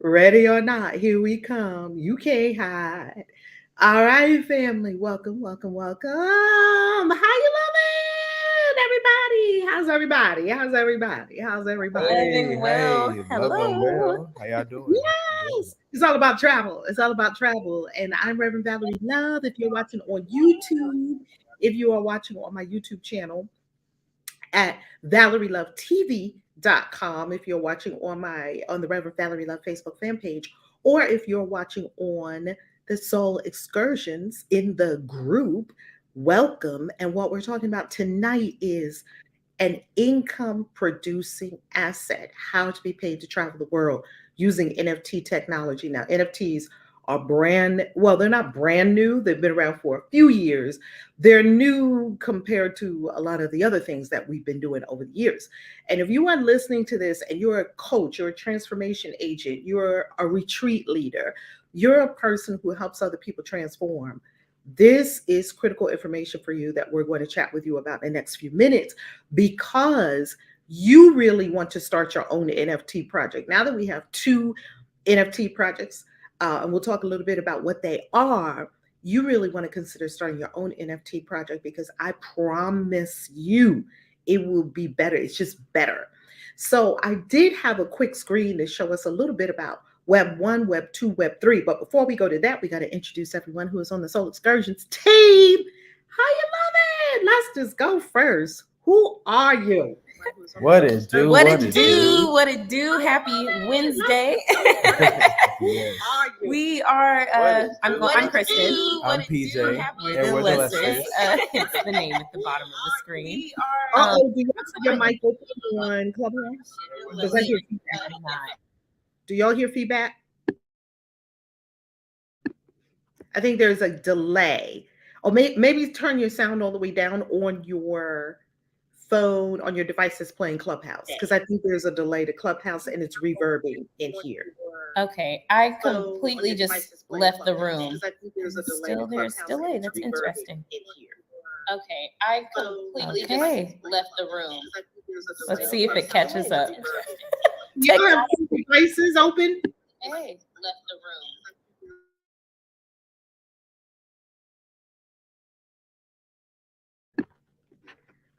Ready or not, here we come. You can't hide. All right, family. Welcome, welcome, welcome. How you loving, everybody? How's everybody? How's everybody? How's everybody? Hey, Living well. hey, loving Hello. well. How y'all doing? Good. Yes, it's all about travel. It's all about travel. And I'm Reverend Valerie Love. If you're watching on YouTube, if you are watching on my YouTube channel, at ValerieLoveTV.com if you're watching on the Reverend Valerie Love Facebook fan page, or if you're watching on the Soul Excursions in the group, welcome. And what we're talking about tonight is an income producing asset, how to be paid to travel the world using NFT technology. Now, NFTs are well, they're not brand new. They've been around for a few years. They're new compared to a lot of the other things that we've been doing over the years. And if you are listening to this and you're a coach, you're a transformation agent, you're a retreat leader, you're a person who helps other people transform, this is critical information for you that we're going to chat with you about in the next few minutes, because you really want to start your own NFT project. Now that we have two NFT projects, and we'll talk a little bit about what they are, you really want to consider starting your own NFT project, because I promise you it will be better. It's just better. So I did have a quick screen to show us a little bit about Web 1, Web 2, Web 3. But before we go to that, we got to introduce everyone who is on the Soul Excursions team. How you loving? Let's just go first. Who are you? What it do? What it do? What it do? Happy Wednesday. Yes. We are I'm Kristen. I'm PJ. We're the listeners. It's the name at the bottom of the screen. Do you have your mic open on Clubhouse? Because I hear feedback. Do y'all hear feedback? I think there's a delay. Or maybe turn your sound all the way down on your phone, on your device that's playing Clubhouse, because I think there's a delay to Clubhouse and it's reverbing in here. Okay, I completely just left the room. There's delay. That's interesting. Okay, I completely just left the room. Let's see if it catches up. You have two devices open? Hey, left the room.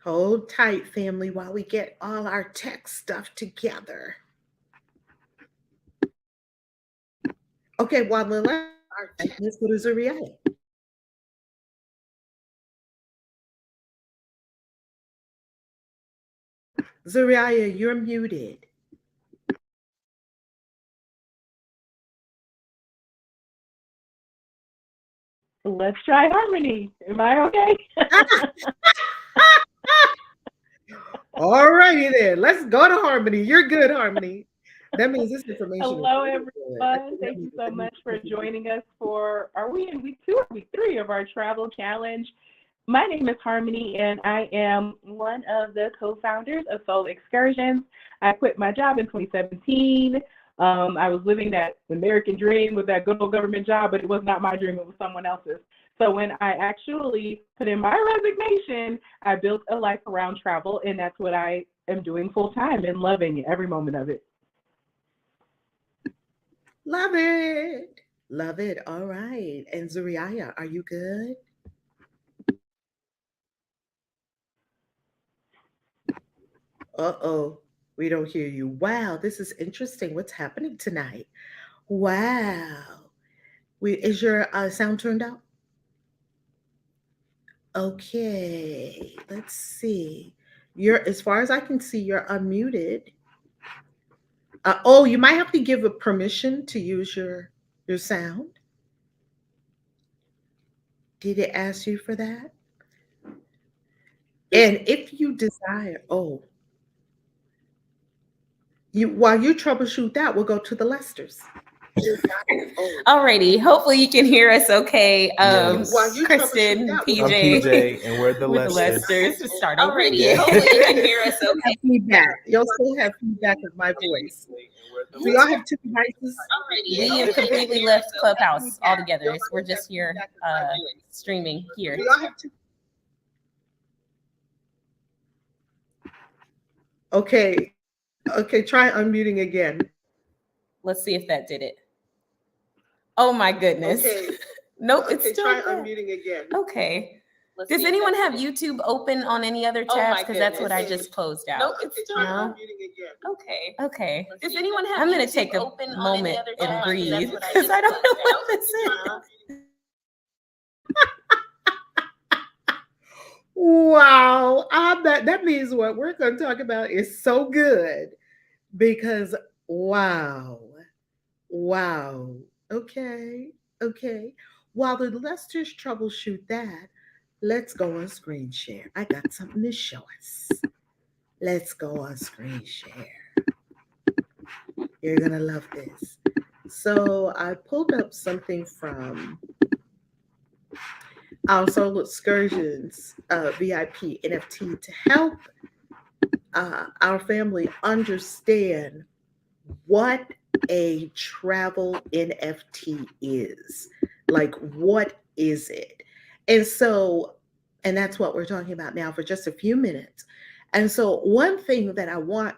Hold tight, family, while we get all our tech stuff together. Okay, while the let's go to Zuriah. Zuriah, you're muted. Let's try Harmony. Am I okay? All righty then. Let's go to Harmony. You're good, Harmony. That means this information. Hello, everyone. Thank you so much for joining us are we in week 2 or week 3 of our travel challenge? My name is Harmony, and I am one of the co-founders of Soul Excursions. I quit my job in 2017. I was living that American dream with that good old government job, but it was not my dream, it was someone else's. So when I actually put in my resignation, I built a life around travel, and that's what I am doing full time and loving every moment of it. Love it. Love it. All right. And Zuriah, are you good? Uh-oh. We don't hear you. Wow, this is interesting. What's happening tonight? Wow. Is your sound turned out? Okay. Let's see. As far as I can see, you're unmuted. You might have to give a permission to use your sound. Did it ask you for that? And if you desire, while you troubleshoot that, we'll go to the Lesters. Alrighty, hopefully you can hear us okay. Yes. Kristen, PJ. I'm PJ, and we're the Lesters. Start already. Hopefully you can hear us okay. Feedback. You'll still have feedback of my voice. Do y'all have two devices? We have completely left Clubhouse altogether. We're just here streaming here. Do y'all have two? Okay. Okay, try unmuting again. Let's see if that did it. Oh my goodness. Okay. Nope, Okay, it's still try there. unmuting again. Okay. Does anyone have YouTube open on any other tabs? Because that's what I just closed out. Nope, it's try No? unmuting again. Okay. Does anyone have I'm going to YouTube take a open on moment any other and tabs? breathe That's what I because I don't know just what this is. Wow, that means what we're going to talk about is so good because wow. Okay. While the Lesters troubleshoot that, let's go on screen share. I got something to show us. Let's go on screen share. You're gonna love this. So I pulled up something from our Soul Excursions VIP NFT to help our family understand what a travel NFT is. Like, what is it? And so, and that's what we're talking about now for just a few minutes. And so, one thing that I want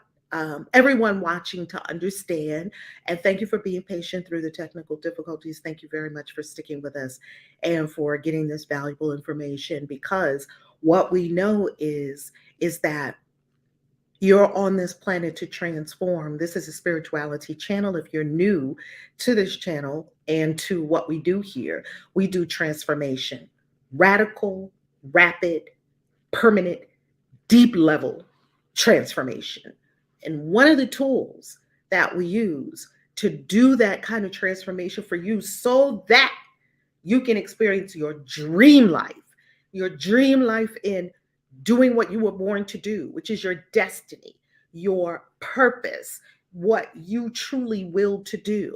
everyone watching to understand, and thank you for being patient through the technical difficulties. Thank you very much for sticking with us and for getting this valuable information, because what we know is that you're on this planet to transform. This is a spirituality channel. If you're new to this channel and to what we do here, we do transformation, radical, rapid, permanent, deep level transformation. And one of the tools that we use to do that kind of transformation for you so that you can experience your dream life in doing what you were born to do, which is your destiny, your purpose, what you truly will to do,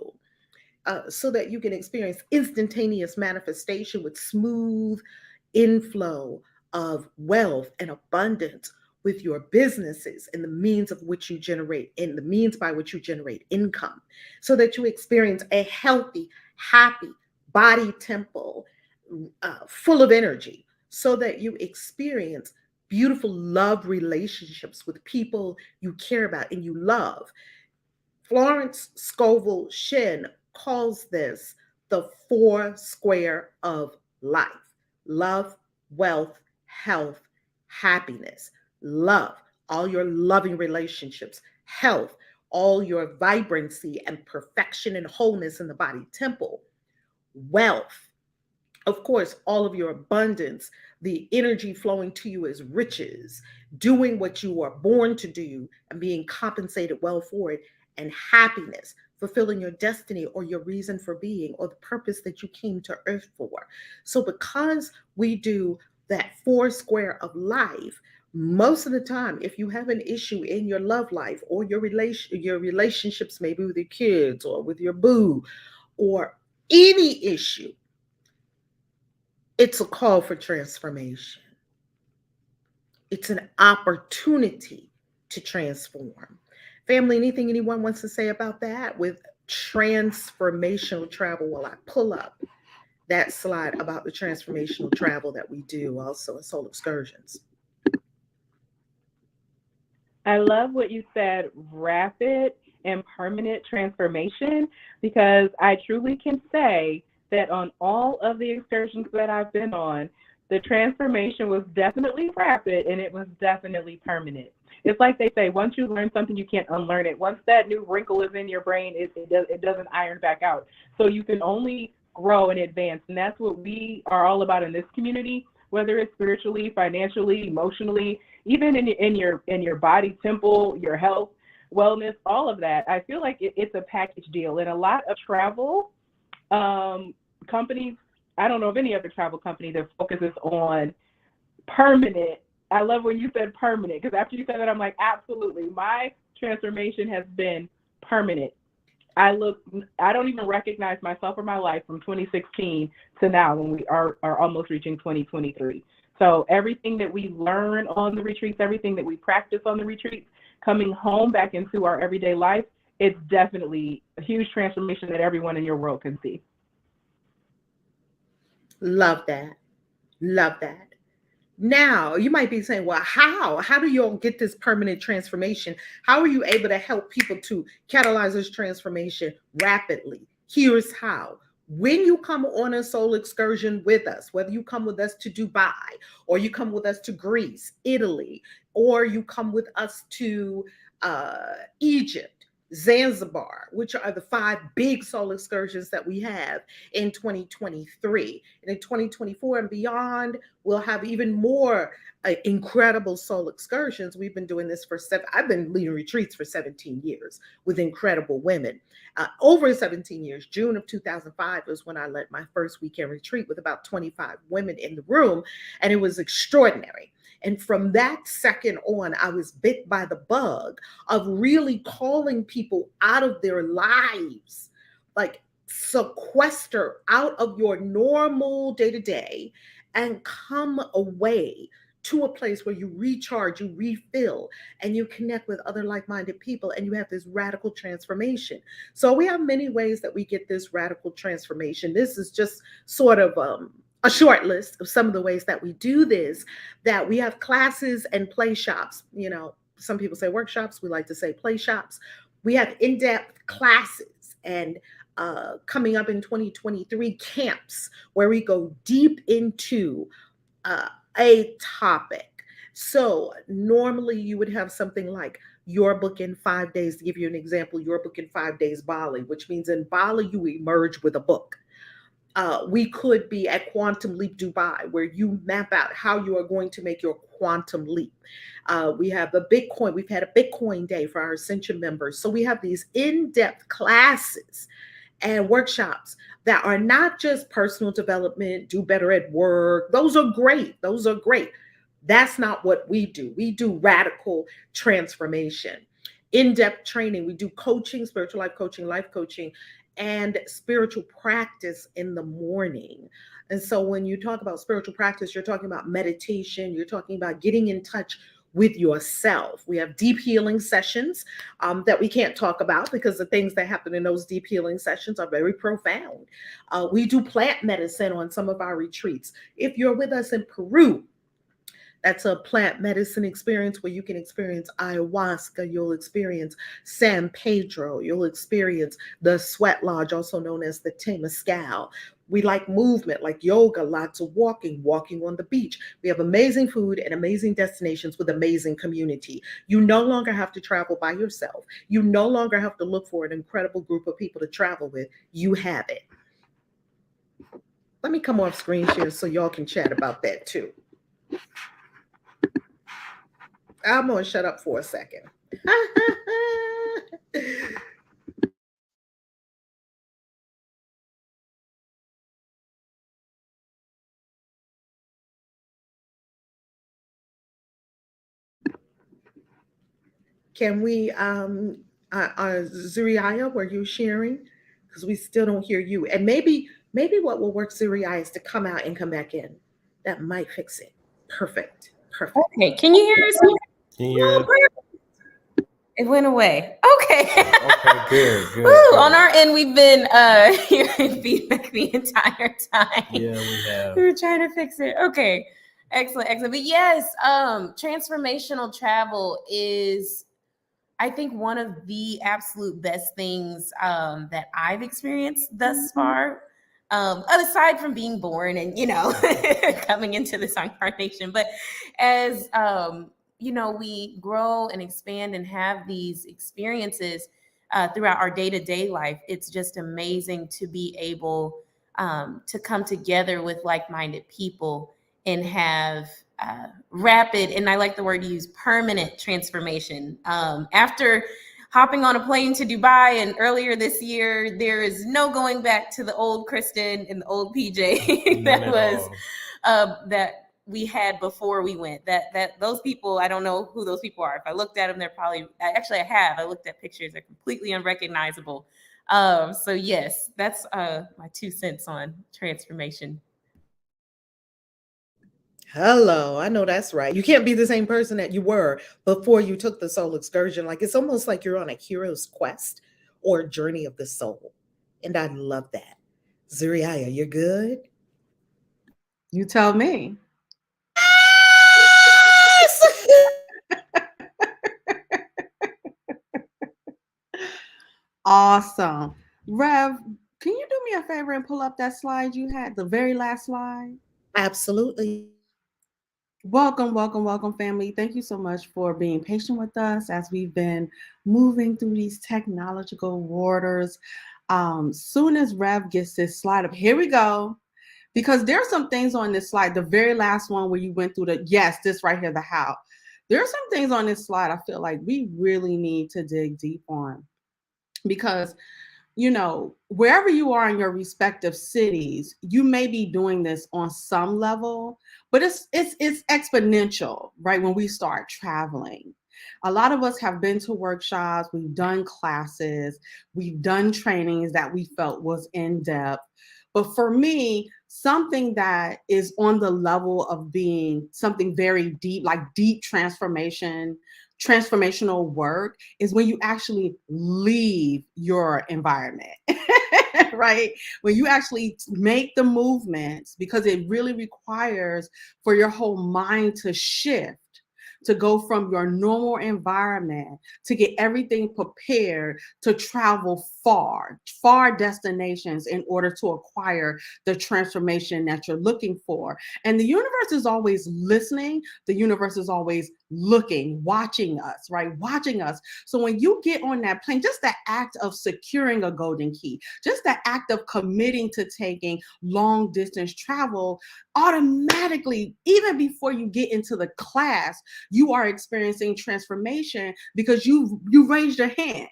so that you can experience instantaneous manifestation with smooth inflow of wealth and abundance with your businesses and the means of which you generate and the means by which you generate income, so that you experience a healthy, happy body temple, full of energy, so that you experience beautiful love relationships with people you care about and you love. Florence Scovel Shinn calls this the four square of life: love, wealth, health, happiness. Love, all your loving relationships; health, all your vibrancy and perfection and wholeness in the body temple; wealth, of course, all of your abundance, the energy flowing to you as riches, doing what you are born to do and being compensated well for it; and happiness, fulfilling your destiny or your reason for being or the purpose that you came to earth for. So because we do that four square of life, most of the time, if you have an issue in your love life or your relationships, maybe with your kids or with your boo, or any issue, it's a call for transformation. It's an opportunity to transform. Family, anything anyone wants to say about that with transformational travel? While I pull up that slide about the transformational travel that we do also in Soul Excursions. I love what you said, rapid and permanent transformation, because I truly can say that on all of the excursions that I've been on, the transformation was definitely rapid and it was definitely permanent. It's like they say, once you learn something, you can't unlearn it. Once that new wrinkle is in your brain, it doesn't iron back out. So you can only grow and advance. And that's what we are all about in this community, whether it's spiritually, financially, emotionally, even in your body temple, your health, wellness, all of that. I feel like it's a package deal. And a lot of travel companies, I don't know of any other travel company that focuses on permanent. I love when you said permanent, because after you said that, I'm like, absolutely. My transformation has been permanent. I don't even recognize myself or my life from 2016 to now, when we are almost reaching 2023. So everything that we learn on the retreats, everything that we practice on the retreats, coming home back into our everyday life, it's definitely a huge transformation that everyone in your world can see. Love that. Now, you might be saying, well, how do you all get this permanent transformation? How are you able to help people to catalyze this transformation rapidly? Here's how. When you come on a soul excursion with us, whether you come with us to Dubai, or you come with us to Greece, Italy, or you come with us to Egypt, Zanzibar, which are the 5 big soul excursions that we have in 2023. And in 2024 and beyond, we'll have even more incredible soul excursions. We've been doing this for I've been leading retreats for 17 years with incredible women. Over 17 years, June of 2005 was when I led my first weekend retreat with about 25 women in the room, and it was extraordinary. And from that second on, I was bit by the bug of really calling people out of their lives, like sequester out of your normal day to day and come away to a place where you recharge, you refill, and you connect with other like-minded people, and you have this radical transformation. So we have many ways that we get this radical transformation. This is just sort of a short list of some of the ways that we do this, that we have classes and play shops. You know, some people say workshops, we like to say play shops. We have in-depth classes and coming up in 2023 camps where we go deep into a topic. So normally you would have something like your book in 5 days. To give you an example, your book in 5 days Bali, which means in Bali you emerge with a book. We could be at Quantum Leap Dubai, where you map out how you are going to make your quantum leap. We have the Bitcoin. We've had a Bitcoin day for our Ascension members. So we have these in-depth classes and workshops that are not just personal development, do better at work. Those are great. Those are great. That's not what we do. We do radical transformation, in-depth training. We do coaching, spiritual life coaching, and spiritual practice in the morning. And so when you talk about spiritual practice, you're talking about meditation, you're talking about getting in touch with yourself. We have deep healing sessions that we can't talk about because the things that happen in those deep healing sessions are very profound. We do plant medicine on some of our retreats. If you're with us in Peru, that's a plant medicine experience where you can experience ayahuasca, you'll experience San Pedro, you'll experience the sweat lodge, also known as the Temescal. We like movement, like yoga, lots of walking on the beach. We have amazing food and amazing destinations with amazing community. You no longer have to travel by yourself. You no longer have to look for an incredible group of people to travel with. You have it. Let me come off screen share so y'all can chat about that too. I'm going to shut up for a second. Can we, Zuriaya, were you sharing? Because we still don't hear you. And maybe what will work, Zuriaya, is to come out and come back in. That might fix it. Perfect. Okay, can you hear us? Can you hear us? It went away. Okay. Okay, good. Woo, on our end, we've been hearing feedback the entire time. Yeah, we have. We were trying to fix it. Okay. Excellent. But yes, transformational travel is, I think, one of the absolute best things that I've experienced thus far. Aside from being born and, coming into this incarnation, but as we grow and expand and have these experiences throughout our day-to-day life, it's just amazing to be able to come together with like-minded people and have rapid, and I like the word you use, permanent transformation. After hopping on a plane to Dubai and earlier this year, there is no going back to the old Kristen and the old PJ that we had before we went. That those people, I don't know who those people are. If I looked at them, they're probably, actually I have. I looked at pictures, they're completely unrecognizable. So yes, that's my 2 cents on transformation. Hello, I know that's right. You can't be the same person that you were before you took the soul excursion. Like, it's almost like you're on a hero's quest or a journey of the soul. And I love that. Zuriaya, you're good? You tell me. Awesome. Rev, can you do me a favor and pull up that slide you had, the very last slide? Absolutely. Welcome, welcome, welcome, family. Thank you so much for being patient with us as we've been moving through these technological waters. Soon as Rev gets this slide up, here we go. Because there are some things on this slide, the very last one where you went through this right here, the how. There are some things on this slide I feel like we really need to dig deep on. Because wherever you are in your respective cities, you may be doing this on some level, but it's exponential, right? When we start traveling, a lot of us have been to workshops, we've done classes, we've done trainings that we felt was in depth. But for me, something that is on the level of being something very deep, like deep transformational work, is when you actually leave your environment, right? When you actually make the movements, because it really requires for your whole mind to shift, to go from your normal environment, to get everything prepared to travel far destinations in order to acquire the transformation that you're looking for. And the universe is always listening. The universe is always looking, watching us, right? Watching us. So when you get on that plane, just the act of securing a golden key, just the act of committing to taking long distance travel, automatically, even before you get into the class, you are experiencing transformation because you raised your hand.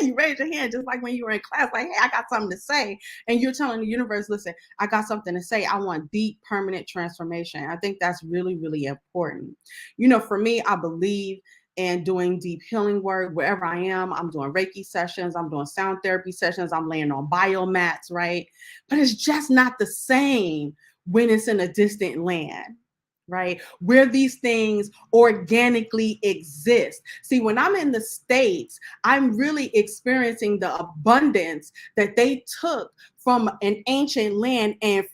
You raised your hand just like when you were in class, like, hey, I got something to say. And you're telling the universe, listen, I got something to say. I want deep, permanent transformation. I think that's really, really important. For me, I believe in doing deep healing work wherever I am. I'm doing Reiki sessions, I'm doing sound therapy sessions, I'm laying on biomats, right? But it's just not the same when it's in a distant land, right? Where these things organically exist. See, when I'm in the States, I'm really experiencing the abundance that they took from an ancient land and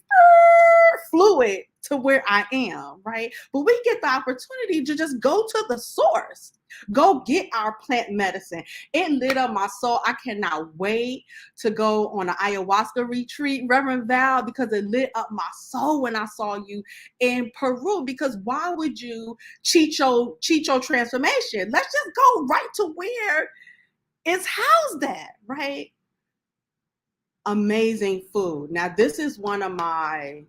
flew it to where I am, right? But we get the opportunity to just go to the source, go get our plant medicine. It lit up my soul. I cannot wait to go on an ayahuasca retreat, Reverend Val, because it lit up my soul when I saw you in Peru. Because why would you cheat your transformation? Let's just go right to where it's housed at, right? Amazing food. Now, this is one of my,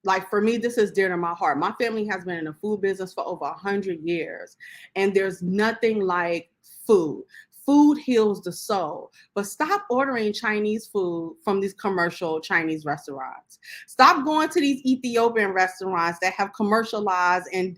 like, for me, this is dear to my heart. My family has been in the food business for over 100 years, and there's nothing like food. Food heals the soul. But stop ordering Chinese food from these commercial Chinese restaurants. Stop going to these Ethiopian restaurants that have commercialized and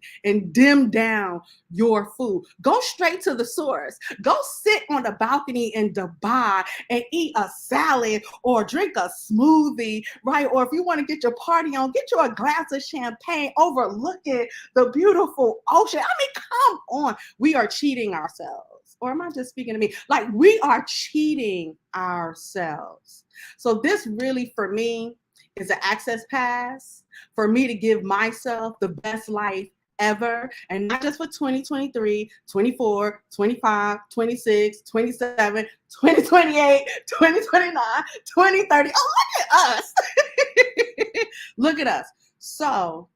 dimmed down your food. Go straight to the source. Go sit on the balcony in Dubai and eat a salad or drink a smoothie, right? Or if you want to get your party on, get you a glass of champagne overlooking the beautiful ocean. I mean, come on. We are cheating ourselves. Or am I just speaking to me? Like, we are cheating ourselves. So this really, for me, is an access pass for me to give myself the best life ever, and not just for 2023, 24, 25, 26, 27, 2028, 2029, 2030. Oh, look at us. Look at us. So,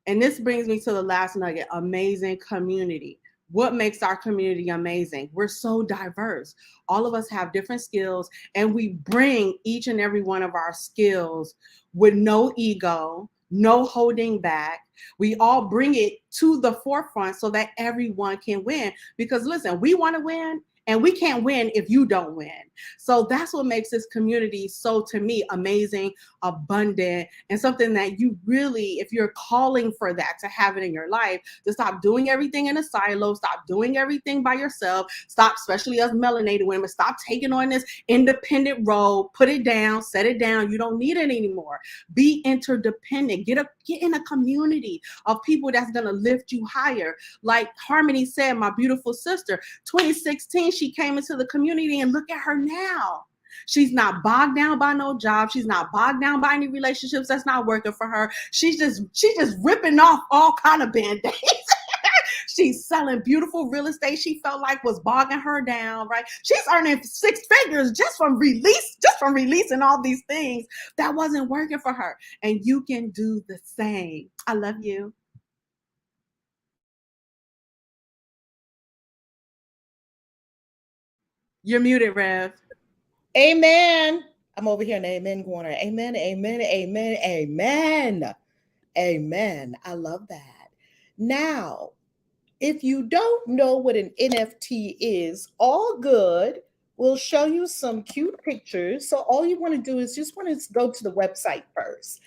and this brings me to the last nugget, amazing community. What makes our community amazing? We're so diverse. All of us have different skills, and we bring each and every one of our skills with no ego, no holding back. We all bring it to the forefront so that everyone can win. Because listen, we want to win, and we can't win if you don't win. So that's what makes this community so, to me, amazing, abundant, and something that you really, if you're calling for that, to have it in your life, to stop doing everything in a silo, stop doing everything by yourself, stop, especially us melanated women, stop taking on this independent role, put it down, set it down. You don't need it anymore. Be interdependent. Get in a community of people that's going to lift you higher. Like Harmony said, my beautiful sister, 2016, she came into the community, and look at her now. She's not bogged down by no job. She's not bogged down by any relationships that's not working for her. She's just ripping off all kind of band-aids. She's selling beautiful real estate she felt like was bogging her down, right? She's earning 6 figures just from releasing all these things that wasn't working for her. And you can do the same. I love you. You're muted, Rev. Amen. I'm over here in the amen corner. Amen, amen, amen, amen. Amen. I love that. Now, if you don't know what an NFT is, all good. We'll show you some cute pictures. So all you want to do is just want to go to the website first.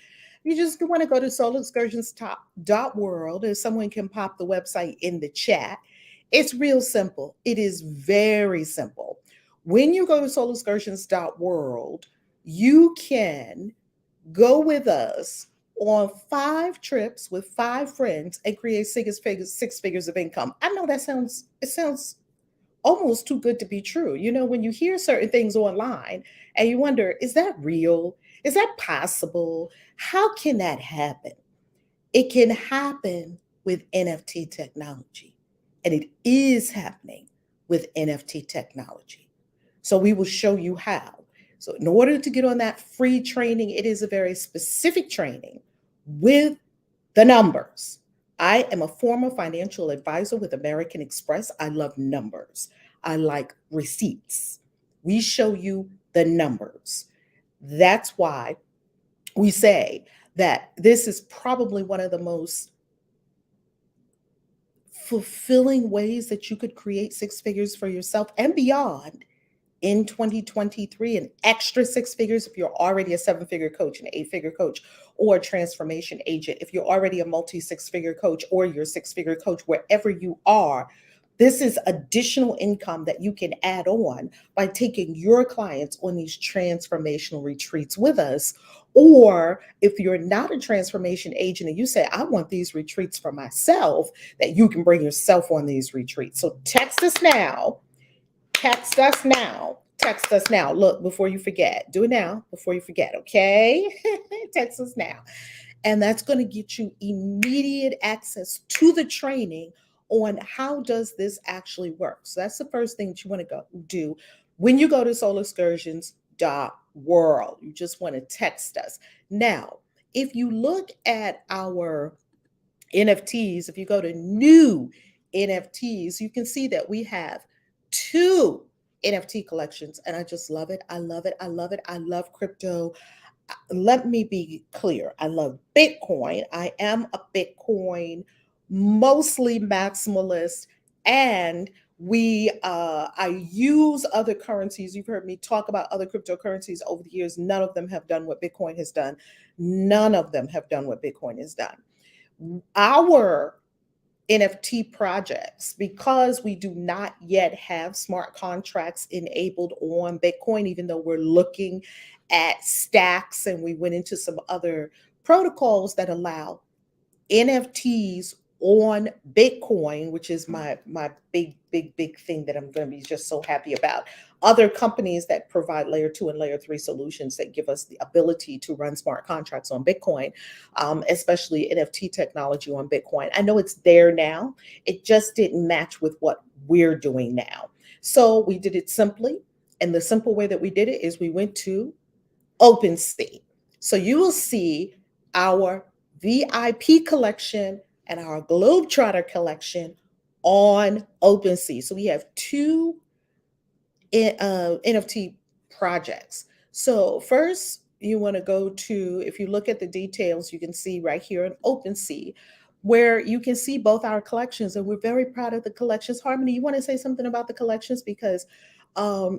You just want to go to soulexcursions.world, if someone can pop the website in the chat. It's real simple. It is very simple. When you go to soulexcursions.world, you can go with us on 5 trips with 5 friends and create 6 figures of income. I know that sounds almost too good to be true. You know, when you hear certain things online and you wonder, is that real? Is that possible? How can that happen? It can happen with NFT technology, and it is happening with NFT technology. So we will show you how. So in order to get on that free training, it is a very specific training with the numbers. I am a former financial advisor with American Express. I love numbers. I like receipts. We show you the numbers. That's why we say that this is probably one of the most fulfilling ways that you could create 6 figures for yourself and beyond in 2023, an extra 6 figures if you're already a 7-figure coach, an 8-figure coach, or a transformation agent. If you're already a multi 6-figure coach or you're a 6-figure coach, wherever you are, this is additional income that you can add on by taking your clients on these transformational retreats with us. Or if you're not a transformation agent and you say, I want these retreats for myself, that you can bring yourself on these retreats. So text us now. Text us now. Text us now. Look, before you forget. Do it now before you forget, okay? Text us now. And that's going to get you immediate access to the training on how does this actually work. So that's the first thing that you want to go do when you go to soulexcursions.world. You just want to text us. Now, if you look at our NFTs, if you go to new NFTs, you can see that we have 2 NFT collections, and I just love it. I love it. I love it. I love crypto. Let me be clear. I love Bitcoin. I am a Bitcoin mostly maximalist, and I use other currencies. You've heard me talk about other cryptocurrencies over the years. None of them have done what Bitcoin has done. None of them have done what Bitcoin has done. Our NFT projects, because we do not yet have smart contracts enabled on Bitcoin, even though we're looking at stacks and we went into some other protocols that allow NFTs on Bitcoin, which is my big thing that I'm going to be just so happy about. Other companies that provide layer 2 and layer 3 solutions that give us the ability to run smart contracts on Bitcoin, especially NFT technology on Bitcoin. I know it's there now. It just didn't match with what we're doing now. So we did it simply. And the simple way that we did it is we went to OpenSea. So you will see our VIP collection and our Globetrotter collection on OpenSea. So we have 2 NFT projects. So first, you want to go to, if you look at the details, you can see right here on OpenSea, where you can see both our collections, and we're very proud of the collections. Harmony, you want to say something about the collections because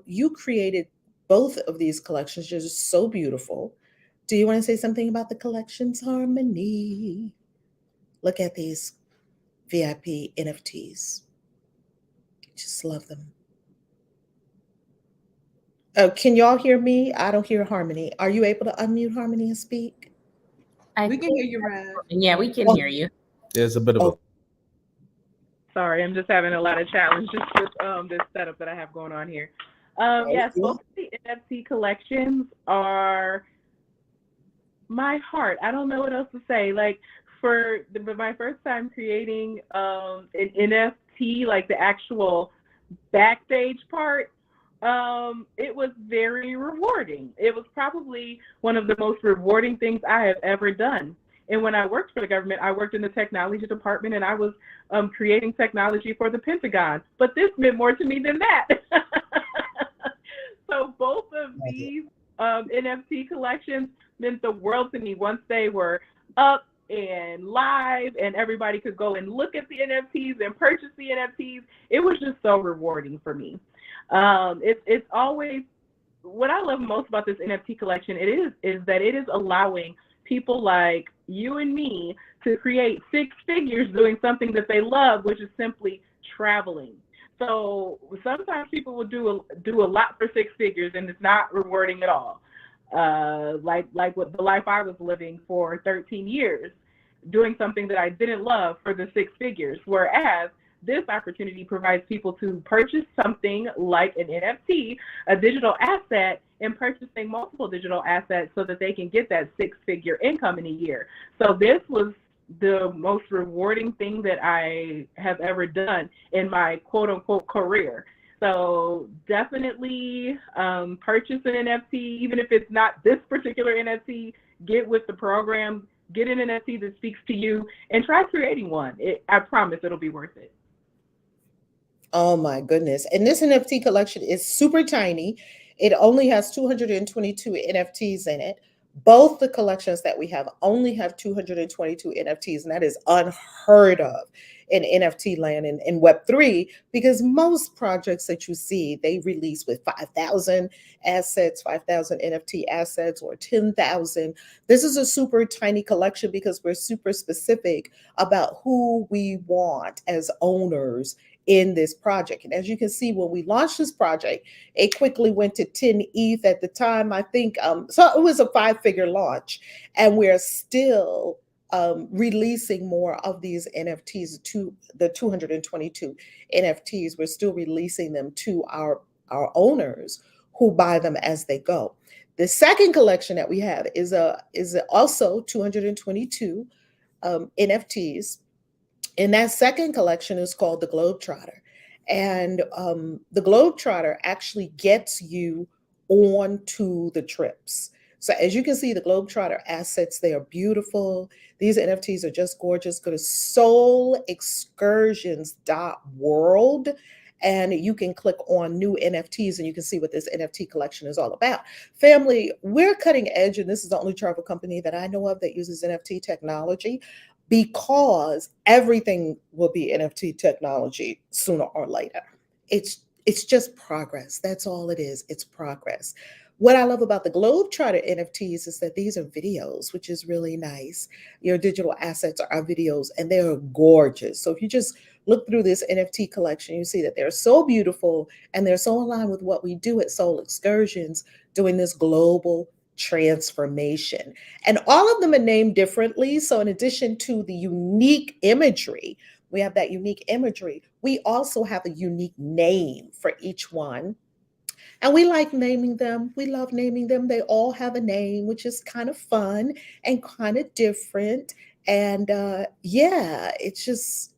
you created both of these collections, just so beautiful. Do you want to say something about the collections, Harmony? Look at these VIP NFTs. Just love them. Oh, can y'all hear me? I don't hear Harmony. Are you able to unmute Harmony and speak? We can hear you, Rev. Yeah, we can hear you. There's a bit of a Sorry, I'm just having a lot of challenges with this setup that I have going on here. Yes, both of the NFT collections are my heart. I don't know what else to say. Like, my first time creating an NFT, like the actual backstage part, it was very rewarding. It was probably one of the most rewarding things I have ever done. And when I worked for the government, I worked in the technology department, and I was creating technology for the Pentagon. But this meant more to me than that. So both of these NFT collections meant the world to me once they were up and live and everybody could go and look at the NFTs and purchase the NFTs. It was just so rewarding for me. It's always what I love most about this NFT collection. Is that it is allowing people like you and me to create six figures doing something that they love, which is simply traveling. So sometimes people will do a lot for six figures and it's not rewarding at all. Like what the life I was living for 13 years, doing something that I didn't love for the six figures. Whereas this opportunity provides people to purchase something like an NFT, a digital asset, and purchasing multiple digital assets so that they can get that six-figure income in a year. So this was the most rewarding thing that I have ever done in my quote-unquote career. So definitely purchase an NFT, even if it's not this particular NFT, get with the program, get an NFT that speaks to you, and try creating one. I promise it'll be worth it. Oh my goodness. And this NFT collection is super tiny. It only has 222 NFTs in it. Both the collections that we have only have 222 NFTs, and that is unheard of in NFT land and in Web3, because most projects that you see, they release with 5,000 assets, 5,000 NFT assets, or 10,000. This is a super tiny collection because we're super specific about who we want as owners in this project. And as you can see, when we launched this project, it quickly went to 10 ETH at the time, I think. So it was a 5-figure launch, and we're still releasing more of these NFTs to the 222 NFTs. We're still releasing them to our owners who buy them as they go. The second collection that we have is also 222 NFTs. And that second collection is called the Globetrotter. And the Globetrotter actually gets you onto the trips. So as you can see, the Globetrotter assets, they are beautiful. These NFTs are just gorgeous. Go to soulexcursions.world and you can click on new NFTs and you can see what this NFT collection is all about. Family, we're cutting edge, and this is the only travel company that I know of that uses NFT technology, because everything will be NFT technology sooner or later. It's just progress. That's all it is. It's progress. What I love about the Globetrotter NFTs is that these are videos, which is really nice. Your digital assets are videos, and they're gorgeous. So if you just look through this NFT collection, you see that they're so beautiful and they're so aligned with what we do at Soul Excursions, doing this global transformation. And all of them are named differently. So in addition to the unique imagery, we have that unique imagery, we also have a unique name for each one. And we like naming them. We love naming them. They all have a name, which is kind of fun and kind of different. And yeah, it's just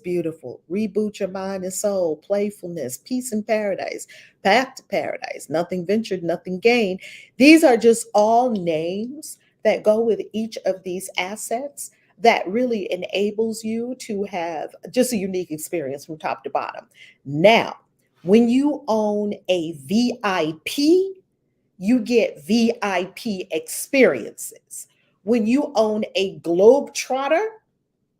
beautiful. Reboot your mind and soul, playfulness, peace in paradise, path to paradise, nothing ventured, nothing gained. These are just all names that go with each of these assets that really enables you to have just a unique experience from top to bottom. Now, when you own a VIP, you get VIP experiences. When you own a Globetrotter,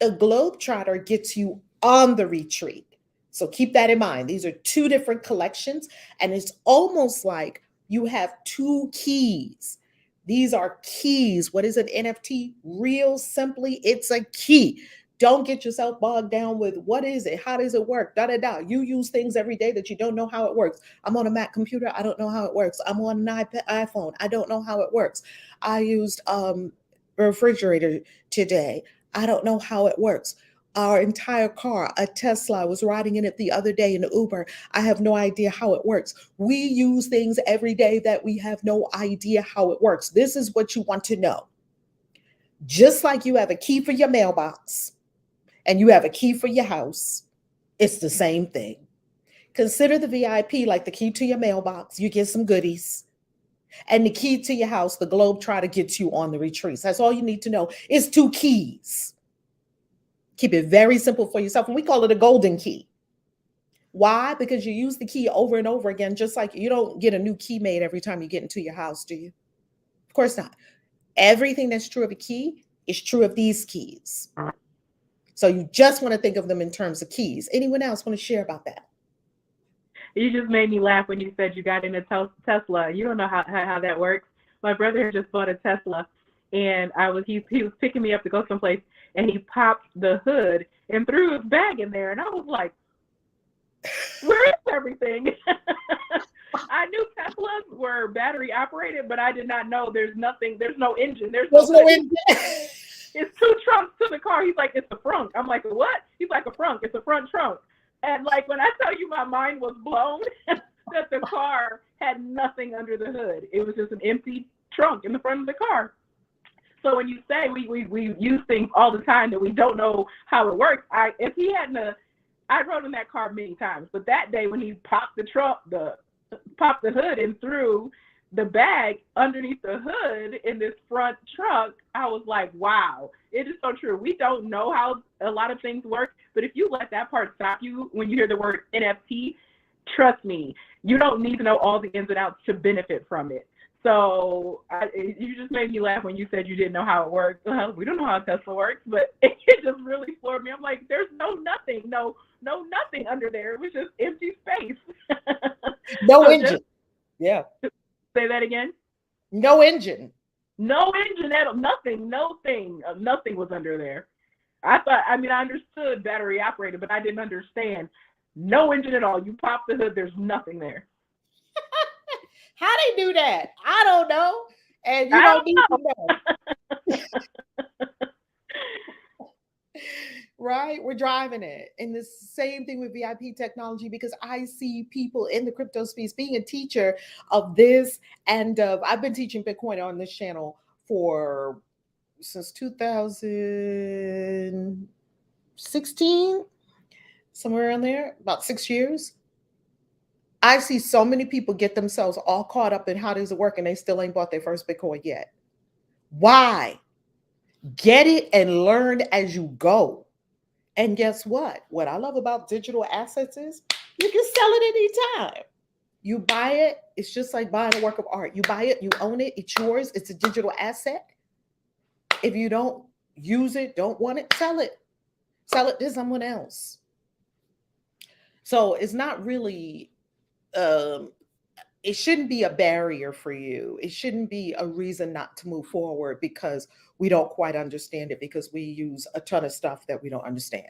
a Globetrotter gets you on the retreat. So keep that in mind. These are two different collections, and it's almost like you have two keys. These are keys. What is an NFT? Real simply, it's a key. Don't get yourself bogged down with what is it? How does it work? Da da da. You use things every day that you don't know how it works. I'm on a Mac computer. I don't know how it works. I'm on an iPhone. I don't know how it works. I used a refrigerator today. I don't know how it works. Our entire car, a Tesla, I was riding in it the other day in Uber. I have no idea how it works. We use things every day that we have no idea how it works. This is what you want to know. Just like you have a key for your mailbox and you have a key for your house, it's the same thing. Consider the VIP like the key to your mailbox. You get some goodies. And the key to your house, the globe try to get you on the retreats. That's all you need to know. It's 2 keys. Keep it very simple for yourself. And we call it a golden key. Why? Because you use the key over and over again, just like you don't get a new key made every time you get into your house, do you? Of course not. Everything that's true of a key is true of these keys. So you just want to think of them in terms of keys. Anyone else want to share about that? You just made me laugh when you said you got in a Tesla. You don't know how that works. My brother had just bought a Tesla, and he was picking me up to go someplace, and he popped the hood and threw his bag in there, and I was like, where is everything? I knew Teslas were battery operated, but I did not know there's no engine. There's no engine. It's 2 trunks to the car. He's like, it's a frunk. I'm like, what? He's like, a frunk. It's a front trunk. And like, when I tell you my mind was blown that the car had nothing under the hood. It was just an empty trunk in the front of the car. So when you say we use things all the time that we don't know how it works, I rode in that car many times, but that day when he popped the hood and threw the bag underneath the hood in this front trunk, I was like, wow, it is so true. We don't know how a lot of things work, but if you let that part stop you when you hear the word NFT, trust me, you don't need to know all the ins and outs to benefit from it. So you just made me laugh when you said you didn't know how it works. We don't know how Tesla works, but it just really floored me. I'm like, there's nothing under there. It was just empty space. No engine. Yeah. Say that again. No engine. No engine at all. Nothing. Nothing was under there. I understood battery operated, but I didn't understand. No engine at all. You pop the hood, there's nothing there. How they do that? I don't know. And you don't need to know. Right? We're driving it. And the same thing with VIP technology, because I see people in the crypto space being a teacher of this. And I've been teaching Bitcoin on this channel since 2016, somewhere around there, about 6 years. I see so many people get themselves all caught up in how does it work and they still ain't bought their first Bitcoin yet. Why? Get it and learn as you go. And guess what? What I love about digital assets is you can sell it anytime. You buy it, it's just like buying a work of art. You buy it, you own it, it's yours, it's a digital asset. If you don't use it, don't want it, sell it. Sell it to someone else. So it's not really it shouldn't be a barrier for you. It shouldn't be a reason not to move forward because we don't quite understand it, because we use a ton of stuff that we don't understand.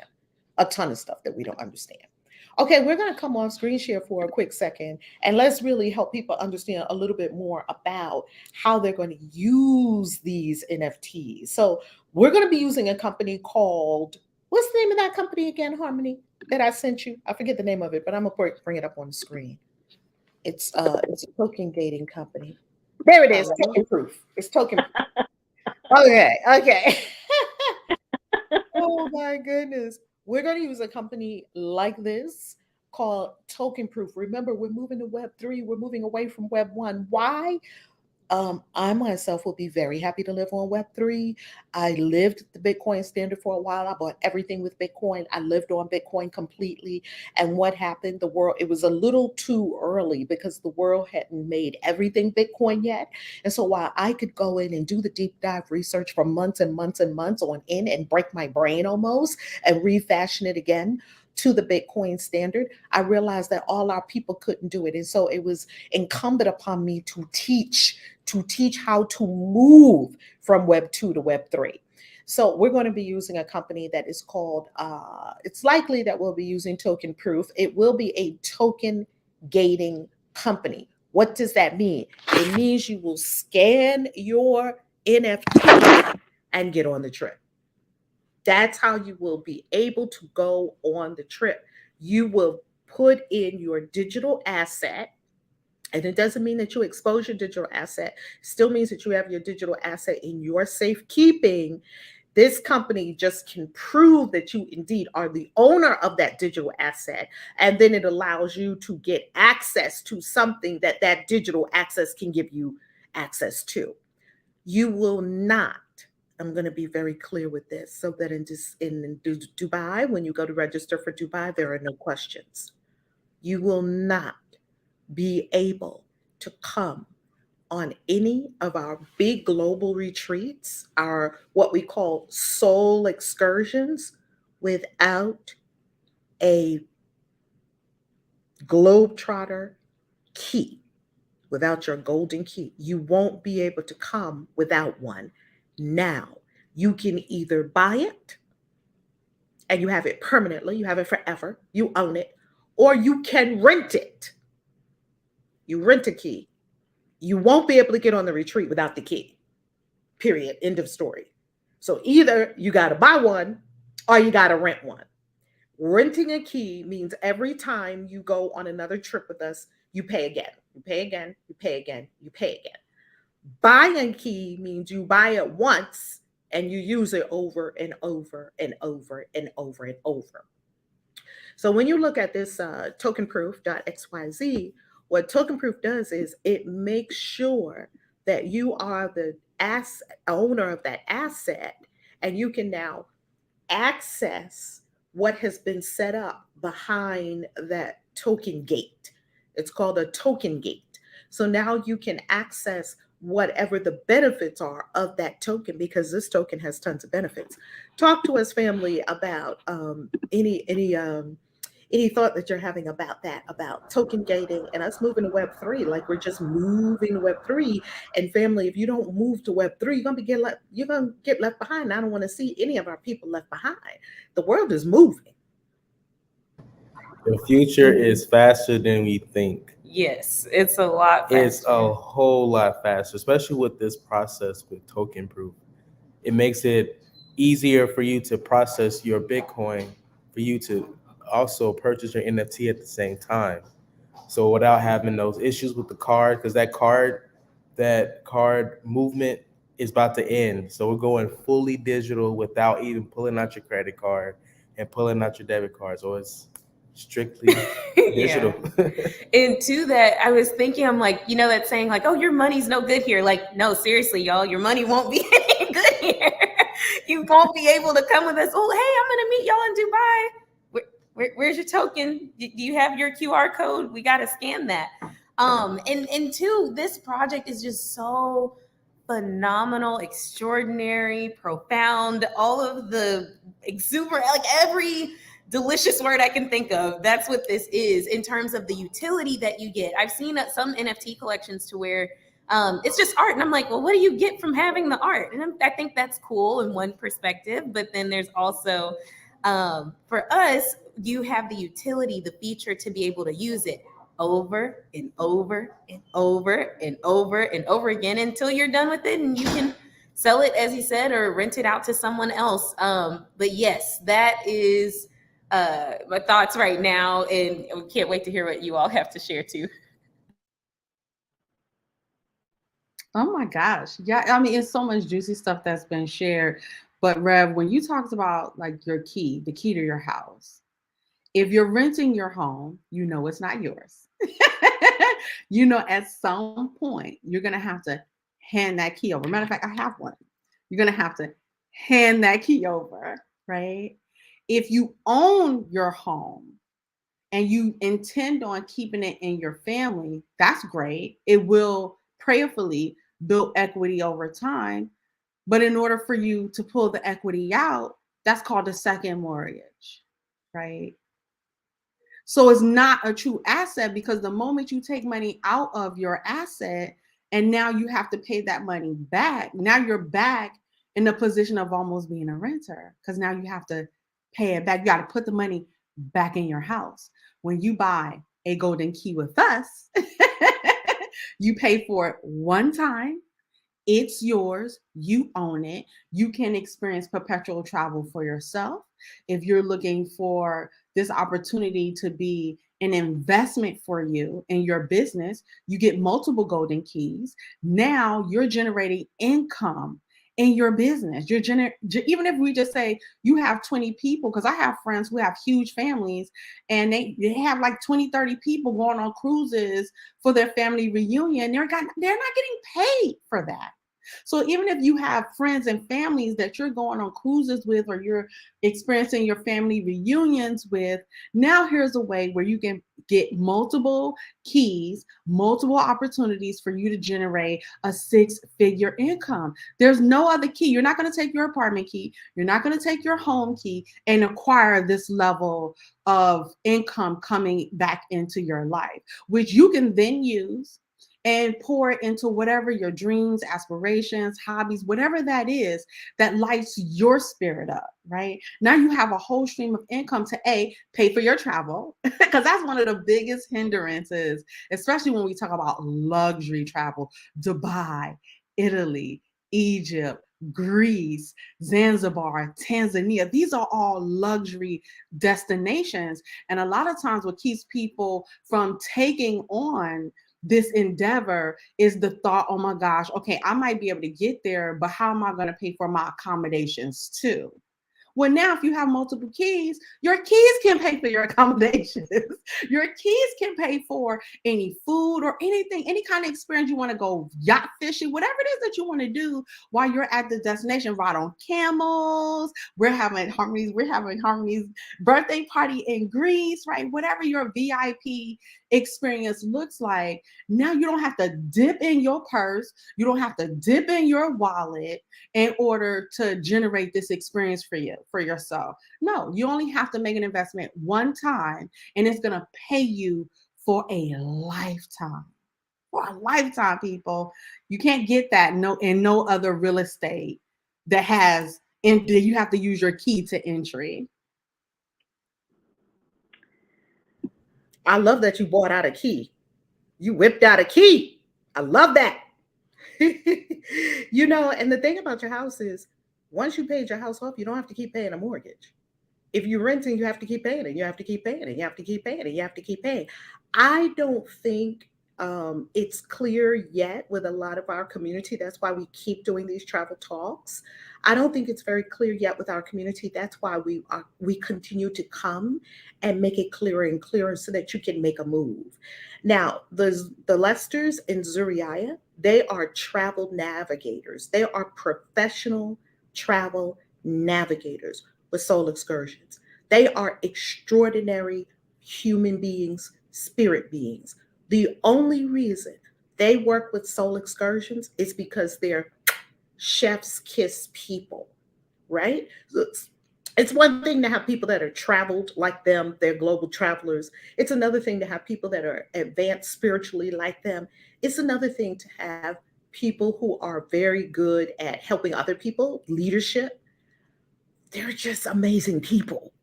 Okay, we're going to come on screen share for a quick second, and let's really help people understand a little bit more about how they're going to use these NFTs. So we're going to be using a company called, what's the name of that company again, Harmony, that I sent you? I forget the name of it, but I'm going to bring it up on the screen. It's a token gating company. There it is. Token proof. It's token proof. Okay. Oh my goodness. We're going to use a company like this called Token Proof. Remember, we're moving to Web3. We're moving away from Web 1. Why? I myself will be very happy to live on Web3. I lived the Bitcoin standard for a while. I bought everything with Bitcoin. I lived on Bitcoin completely. And what happened? It was a little too early because the world hadn't made everything Bitcoin yet. And so while I could go in and do the deep dive research for months and months and months on in and break my brain almost and refashion it again to the Bitcoin standard, I realized that all our people couldn't do it. And so it was incumbent upon me to teach how to move from Web 2 to Web 3. So we're going to be using a company that is called, it's likely that we'll be using Token Proof. It will be a token gating company. What does that mean? It means you will scan your NFT and get on the trip. That's how you will be able to go on the trip. You will put in your digital asset And it doesn't mean that you expose your digital asset. It still means that you have your digital asset in your safekeeping. This company just can prove that you indeed are the owner of that digital asset. And then it allows you to get access to something that that digital access can give you access to. You will not, I'm going to be very clear with this, so that in Dubai, when you go to register for Dubai, there are no questions. You will not be able to come on any of our big global retreats, our what we call soul excursions, without a globetrotter key, without your golden key. You won't be able to come without one. Now, you can either buy it and you have it permanently, you have it forever, you own it, or you can rent it. You rent a key. You won't be able to get on the retreat without the key. Period. End of story. So either you got to buy one or you got to rent one. Renting a key means every time you go on another trip with us, you pay again. You pay again, you pay again, you pay again. Buying a key means you buy it once and you use it over and over and over and over and over. So when you look at this tokenproof.xyz, what tokenproof does is it makes sure that you are the owner of that asset, and you can now access what has been set up behind that token gate. It's called a token gate. So now you can access whatever the benefits are of that token, because this token has tons of benefits. Talk to us, family, about any thought that you're having about that, about token gating and us moving to Web3. Like, we're just moving to Web3. And family, if you don't move to Web3, you're gonna get left behind. And I don't want to see any of our people left behind. The world is moving. The future is faster than we think. Yes, it's a lot faster. It's a whole lot faster, especially with this process with token proof. It makes it easier for you to process your Bitcoin, for you to also purchase your NFT at the same time. So without having those issues with the card, because that card movement is about to end. So we're going fully digital without even pulling out your credit card and pulling out your debit card. So it's strictly digital. And to that, I was thinking, I'm like, that saying like, oh, your money's no good here. Like, no, seriously, y'all, your money won't be any good here. You won't be able to come with us. Oh, hey, I'm going to meet y'all in Dubai. Where's your token? Do you have your QR code? We got to scan that. And two, this project is just so phenomenal, extraordinary, profound, all of the exuberant, like every delicious word I can think of. That's what this is in terms of the utility that you get. I've seen some NFT collections to where it's just art. And I'm like, well, what do you get from having the art? And I think that's cool in one perspective. But then there's also, for us, you have the utility, the feature to be able to use it over and over and over and over and over again until you're done with it, and you can sell it, as he said, or rent it out to someone else. But yes, that is my thoughts right now, and we can't wait to hear what you all have to share too. Oh my gosh. Yeah, I mean, it's so much juicy stuff that's been shared. But Rev, when you talked about like your key, the key to your house, if you're renting your home, it's not yours. At some point, you're going to have to hand that key over. Matter of fact, I have one. You're going to have to hand that key over, right? If you own your home and you intend on keeping it in your family, that's great. It will prayerfully build equity over time. But in order for you to pull the equity out, that's called a second mortgage, right? So it's not a true asset, because the moment you take money out of your asset and now you have to pay that money back, now you're back in the position of almost being a renter, because now you have to pay it back. You got to put the money back in your house. When you buy a golden key with us, you pay for it one time. It's yours. You own it. You can experience perpetual travel for yourself. If you're looking for this opportunity to be an investment for you in your business. You get multiple golden keys. Now you're generating income in your business. Even if we just say you have 20 people, because I have friends who have huge families and they have like 20, 30 people going on cruises for their family reunion. They're not getting paid for that. So even if you have friends and families that you're going on cruises with, or you're experiencing your family reunions with, now here's a way where you can get multiple keys, multiple opportunities for you to generate a 6-figure income. There's no other key. You're not going to take your apartment key. You're not going to take your home key and acquire this level of income coming back into your life, which you can then use and pour it into whatever your dreams, aspirations, hobbies, whatever that is that lights your spirit up, right? Now you have a whole stream of income to pay for your travel, because that's one of the biggest hindrances, especially when we talk about luxury travel. Dubai, Italy, Egypt, Greece, Zanzibar, Tanzania. These are all luxury destinations. And a lot of times what keeps people from taking on this endeavor is the thought, oh my gosh, okay, I might be able to get there, but how am I going to pay for my accommodations too? Well, now if you have multiple keys, your keys can pay for your accommodations. Your keys can pay for any food or anything, any kind of experience you want to go yacht fishing, whatever it is that you want to do while you're at the destination. Ride on camels. We're having Harmony's birthday party in Greece, right? Whatever your VIP experience looks like. Now you don't have to dip in your purse. You don't have to dip in your wallet in order to generate this experience for yourself. No, you only have to make an investment one time, and it's going to pay you for a lifetime. For a lifetime, people. You can't get that in no other real estate that you have to use your key to entry. I love that you bought out a key. You whipped out a key. I love that. And the thing about your house is, once you paid your house off, you don't have to keep paying a mortgage. If you're renting, you have to keep paying it. You have to keep paying it. You have to keep paying it. You have to keep paying. I don't think it's clear yet with a lot of our community. That's why we keep doing these travel talks. I don't think it's very clear yet with our community. That's why we continue to come and make it clearer and clearer so that you can make a move. Now, the Lesters in Zuriya, they are travel navigators. They are professional travel navigators with Soul Excursions. They are extraordinary human beings, spirit beings. The only reason they work with Soul Excursions is because they're chef's kiss people, right? It's one thing to have people that are traveled like them, they're global travelers. It's another thing to have people that are advanced spiritually like them. It's another thing to have people who are very good at helping other people, leadership. They're just amazing people.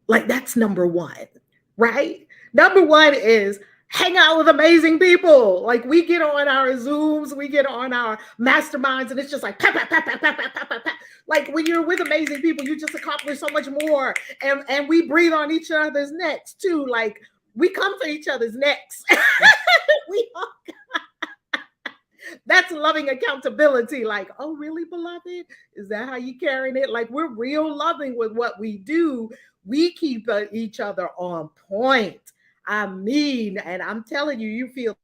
Like, that's number one, right? Number one is hang out with amazing people. Like, we get on our Zooms, we get on our masterminds, and it's just like, pat, pat, pat, pat, pat, pat, pat, pat, pat. Like, when you're with amazing people, you just accomplish so much more. And we breathe on each other's necks too. Like, we come for each other's necks. we all That's loving accountability. Like, oh, really, beloved? Is that how you carrying it? Like, we're real loving with what we do. We keep each other on point. I mean, and I'm telling you, you feel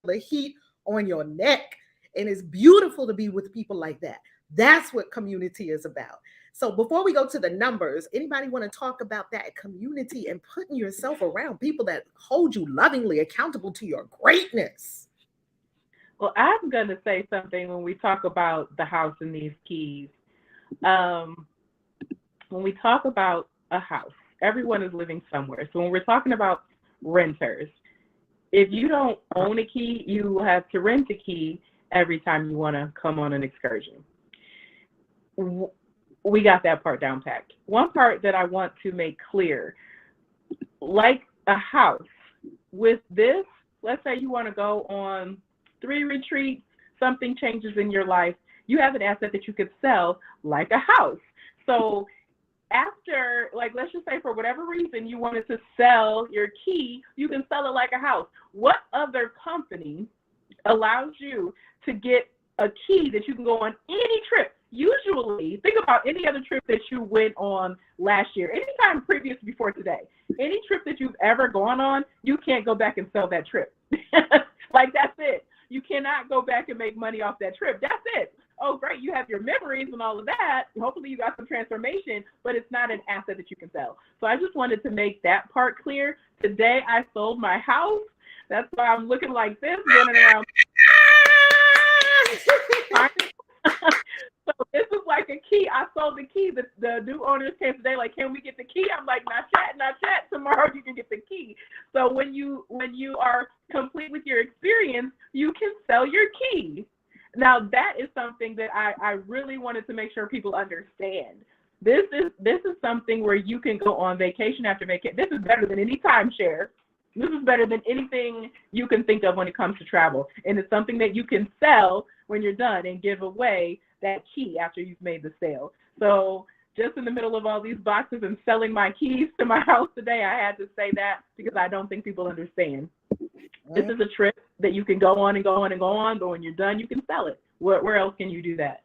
the heat on your neck. And it's beautiful to be with people like that. That's what community is about. So before we go to the numbers, anybody want to talk about that community and putting yourself around people that hold you lovingly accountable to your greatness? Well, I'm going to say something when we talk about the house and these keys. When we talk about a house, everyone is living somewhere. So when we're talking about renters, if you don't own a key, you have to rent a key every time you want to come on an excursion. We got that part down packed. One part that I want to make clear, like a house, with this, let's say you want to go on 3 retreats, something changes in your life, you have an asset that you could sell like a house. So after, like, let's just say for whatever reason you wanted to sell your key, you can sell it like a house. What other company allows you to get a key that you can go on any trip? Usually, think about any other trip that you went on last year, anytime previous before today, any trip that you've ever gone on, you can't go back and sell that trip. Like, that's it. You cannot go back and make money off that trip. That's it. Oh, great, you have your memories and all of that. Hopefully you got some transformation, but it's not an asset that you can sell. So I just wanted to make that part clear. Today I sold my house. That's why I'm looking like this, running around. So this is like a key. I sold the key. The new owners came today, like, can we get the key? I'm like, not yet. Tomorrow you can get the key. So when you are complete with your experience, you can sell your key. Now that is something that I really wanted to make sure people understand. This is something where you can go on vacation after vacation. This is better than any timeshare. This is better than anything you can think of when it comes to travel. And it's something that you can sell when you're done and give away that key after you've made the sale. So just in the middle of all these boxes and selling my keys to my house today, I had to say that because I don't think people understand. This is a trip that you can go on and go on and go on, but when you're done, you can sell it. Where else can you do that?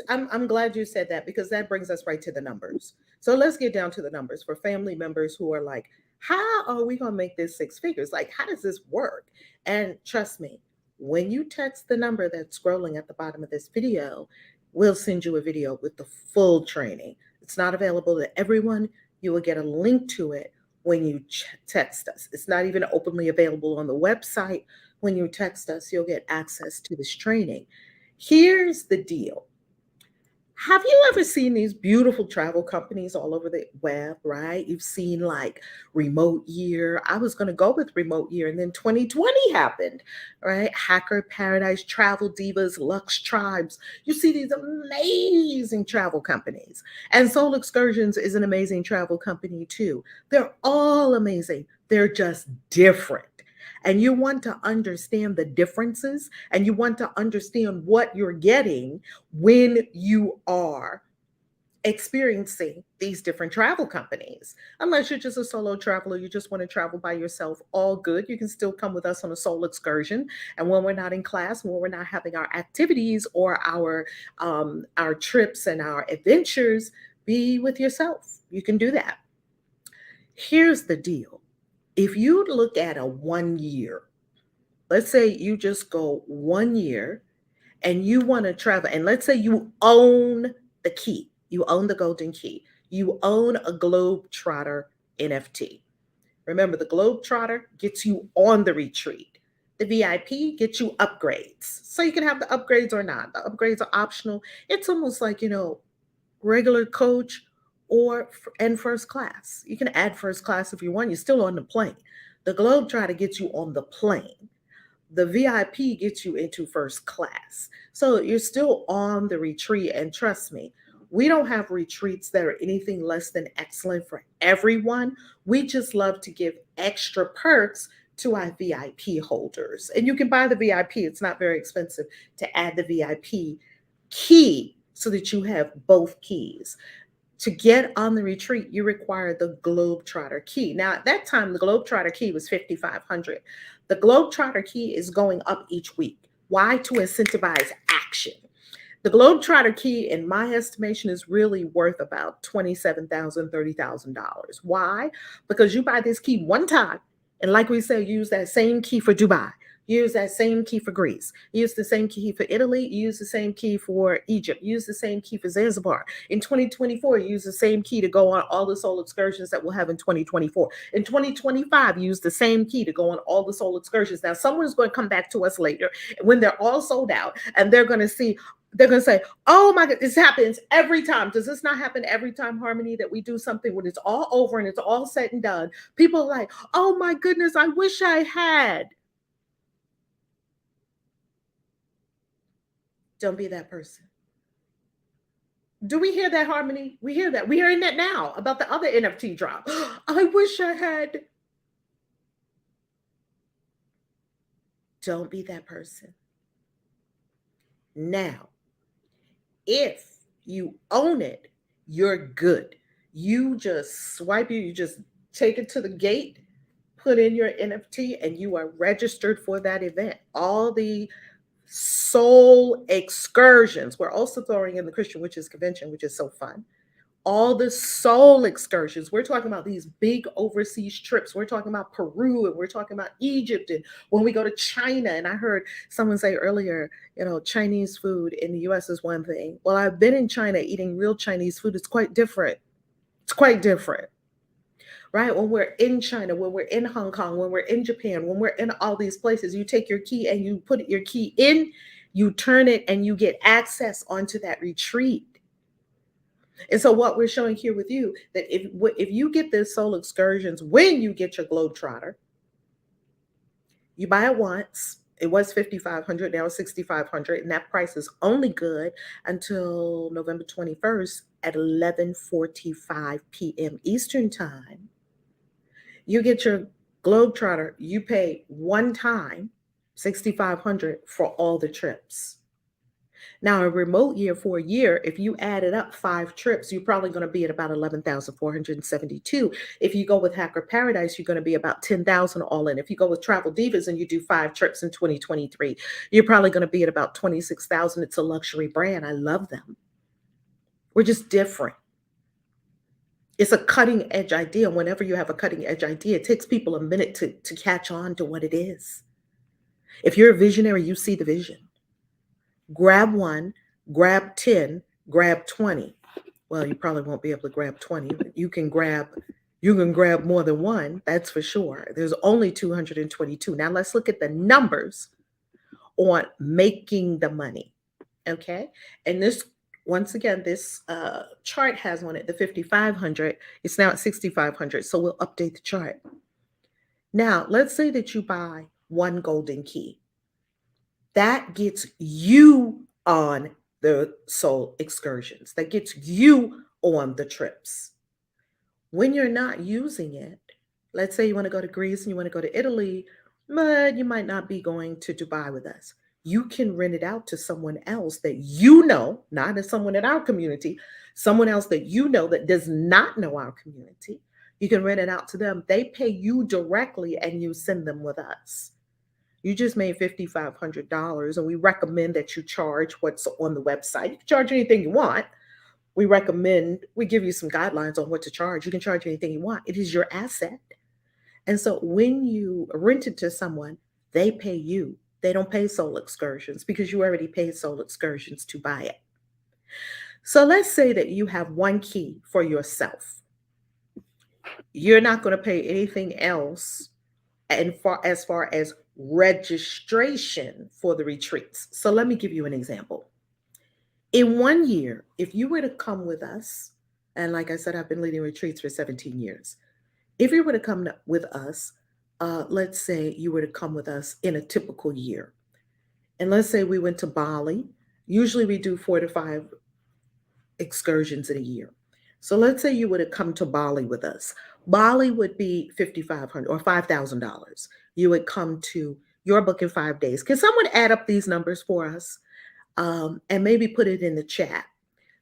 I'm glad you said that, because that brings us right to the numbers. So let's get down to the numbers for family members who are like, how are we going to make this 6 figures? Like, how does this work? And trust me, when you text the number that's scrolling at the bottom of this video, we'll send you a video with the full training. It's not available to everyone. You will get a link to it when you text us. It's not even openly available on the website. When you text us, you'll get access to this training. Here's the deal. Have you ever seen these beautiful travel companies all over the web, right? You've seen like Remote Year. I was going to go with Remote Year, and then 2020 happened, right? Hacker Paradise, Travel Divas, Lux Tribes. You see these amazing travel companies. And Soul Excursions is an amazing travel company too. They're all amazing. They're just different. And you want to understand the differences, and you want to understand what you're getting when you are experiencing these different travel companies. Unless you're just a solo traveler, you just want to travel by yourself, all good. You can still come with us on a soul excursion. And when we're not in class, when we're not having our activities or our trips and our adventures, be with yourself. You can do that. Here's the deal. If you look at a 1 year, let's say you just go 1 year and you want to travel, and let's say you own the key, you own the golden key, you own a Globetrotter NFT. Remember, the Globetrotter gets you on the retreat. The VIP gets you upgrades. So you can have the upgrades or not. The upgrades are optional. It's almost like, regular coach and first class. You can add first class if you want. You're still on the plane. The Globetrotter gets you on the plane. The VIP gets you into first class. So you're still on the retreat. And trust me, we don't have retreats that are anything less than excellent for everyone. We just love to give extra perks to our VIP holders. And you can buy the VIP. It's not very expensive to add the VIP key so that you have both keys. To get on the retreat, you require the Globetrotter key. Now, at that time, the Globetrotter key was $5,500. The Globetrotter key is going up each week. Why? To incentivize action. The Globetrotter key, in my estimation, is really worth about $27,000, $30,000. Why? Because you buy this key one time, and like we said, use that same key for Dubai. Use that same key for Greece. Use the same key for Italy. Use the same key for Egypt. Use the same key for Zanzibar. In 2024, use the same key to go on all the soul excursions that we'll have in 2024. In 2025, use the same key to go on all the soul excursions. Now, someone's going to come back to us later when they're all sold out, and they're going to say, oh my God, this happens every time. Does this not happen every time, Harmony, that we do something when it's all over and it's all said and done? People are like, oh my goodness, I wish I had. Don't be that person. Do we hear that, Harmony? We hear that. We're hearing that now about the other NFT drop. I wish I had. Don't be that person. Now, if you own it, you're good. You just swipe you just take it to the gate, put in your NFT, and you are registered for that event. All the soul excursions. We're also throwing in the Christian Witches Convention, which is so fun. All the soul excursions. We're talking about these big overseas trips. We're talking about Peru and we're talking about Egypt. And when we go to China, and I heard someone say earlier, Chinese food in the US is one thing. Well, I've been in China eating real Chinese food. It's quite different. It's quite different, right? When we're in China, when we're in Hong Kong, when we're in Japan, when we're in all these places, you take your key and you put your key in, you turn it, and you get access onto that retreat. And so what we're showing here with you, that if you get this soul excursions, when you get your Globetrotter, you buy it once. It was $5,500, now it's $6,500, and that price is only good until November 21st at 11:45 p.m. Eastern Time. You get your Globetrotter, you pay one time $6,500 for all the trips. Now, a remote year for a year, if you added up 5 trips, you're probably going to be at about 11,472. If you go with Hacker Paradise, you're going to be about 10,000 all in. If you go with Travel Divas and you do 5 trips in 2023, you're probably going to be at about 26,000. It's a luxury brand. I love them. We're just different. It's a cutting edge idea. Whenever you have a cutting edge idea, it takes people a minute to catch on to what it is. If you're a visionary, you see the vision. Grab one, grab 10, grab 20. Well, you probably won't be able to grab 20, but you can grab more than one, that's for sure. There's only 222. Now let's look at the numbers on making the money. Okay? And this, once again, this chart has on it the 5,500. It's now at 6,500. So we'll update the chart. Now, let's say that you buy one golden key. That gets you on the soul excursions. That gets you on the trips. When you're not using it, let's say you want to go to Greece and you want to go to Italy, but you might not be going to Dubai with us. You can rent it out to someone else that you know, not as someone in our community, someone else that you know that does not know our community. You can rent it out to them. They pay you directly and you send them with us. You just made $5,500, and we recommend that you charge what's on the website. You can charge anything you want. We give you some guidelines on what to charge. You can charge anything you want. It is your asset. And so when you rent it to someone, they pay you. They don't pay soul excursions because you already paid soul excursions to buy it. So let's say that you have one key for yourself. You're not going to pay anything else as far as registration for the retreats. So let me give you an example. In 1 year, if you were to come with us, and like I said, I've been leading retreats for 17 years. If you were to come with us, let's say you were to come with us in a typical year. And let's say we went to Bali. Usually we do 4 to 5 excursions in a year. So let's say you would have come to Bali with us. Bali would be $5,500 or $5,000. You would come to your book in 5 days. Can someone add up these numbers for us and maybe put it in the chat?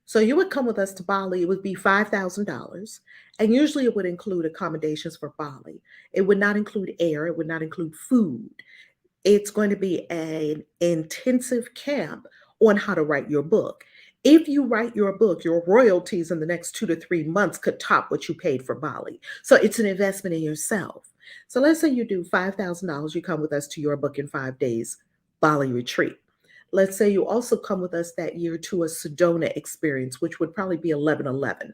So you would come with us to Bali. It would be $5,000. And usually it would include accommodations for Bali. It would not include air. It would not include food. It's going to be an intensive camp on how to write your book. If you write your book, your royalties in the next 2 to 3 months could top what you paid for Bali. So it's an investment in yourself. So let's say you do $5,000, you come with us to your book in 5 days, Bali retreat. Let's say you also come with us that year to a Sedona experience, which would probably be 11/11.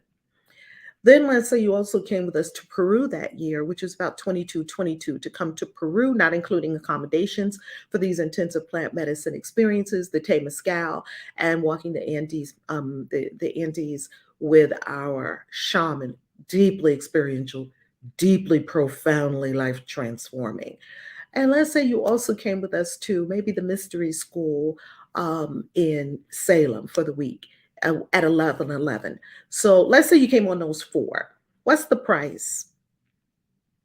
Then let's say you also came with us to Peru that year, which is about 22/22 to come to Peru, not including accommodations for these intensive plant medicine experiences, the Temazcal, and walking the Andes, the Andes with our shaman, deeply experiential, deeply profoundly life transforming. And let's say you also came with us to maybe the mystery school in Salem for the week at 11/11. So let's say you came on those 4. What's the price?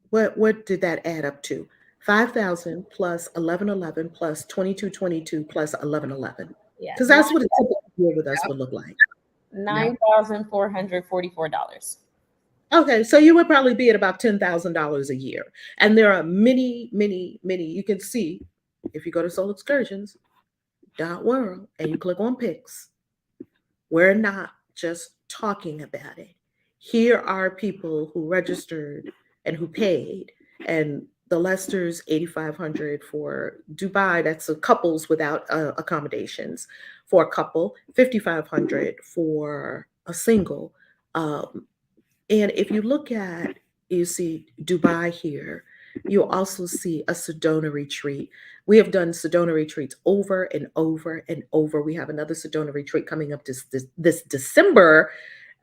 What did that add up to? 5,000 plus 11/11 plus 22/22 plus 11/11. Yeah. Because that's what a typical year with us would look like. $9,444. Okay, so you would probably be at about $10,000 a year. And there are many, many, many. You can see if you go to soulexcursions.world and you click on pics, we're not just talking about it. Here are people who registered and who paid, and the Lester's 8,500 for Dubai. That's a couples without accommodations for a couple, 5,500 for a single. And if you look at, you see Dubai here, you'll also see a Sedona retreat. We have done Sedona retreats over and over and over. We have another Sedona retreat coming up this December.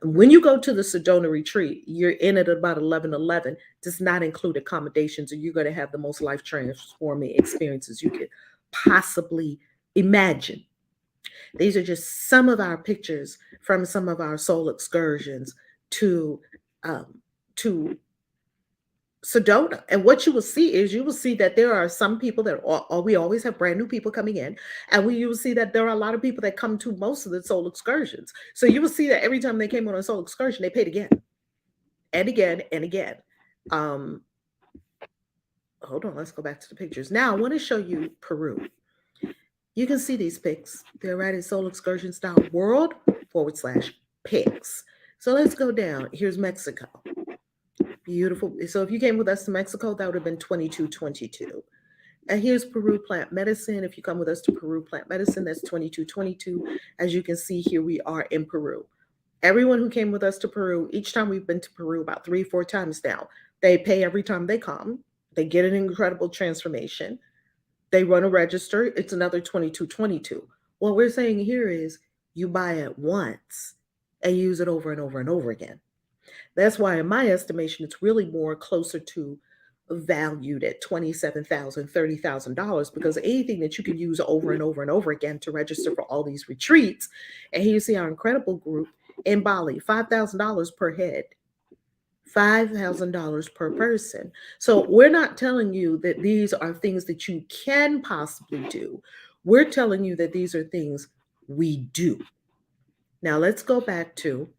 When you go to the Sedona retreat, you're in at about 11:11. Does not include accommodations, and you're going to have the most life transforming experiences you could possibly imagine. These are just some of our pictures from some of our soul excursions to um, to Sedona. And what you will see is you will see that there are some people that we always have brand new people coming in, and you will see that there are a lot of people that come to most of the soul excursions. So you will see that every time they came on a soul excursion, they paid again and again and again. Hold on, let's go back to the pictures. Now I want to show you Peru. You can see these pics. They're right at soulexcursions.world/pics. So let's go down. Here's Mexico. Beautiful. So if you came with us to Mexico, that would have been 2222. And here's Peru Plant Medicine. If you come with us to Peru Plant Medicine, that's 2222. As you can see here, we are in Peru. Everyone who came with us to Peru, each time we've been to Peru about 3-4 times now, they pay every time they come. They get an incredible transformation. They run a register. It's another 2222. What we're saying here is you buy it once and use it over and over and over again. That's why, in my estimation, it's really more closer to valued at $27,000, $30,000, because anything that you can use over and over and over again to register for all these retreats. And here you see our incredible group in Bali, $5,000 per head. $5,000 per person. So we're not telling you that these are things that you can possibly do. We're telling you that these are things we do. Now let's go back to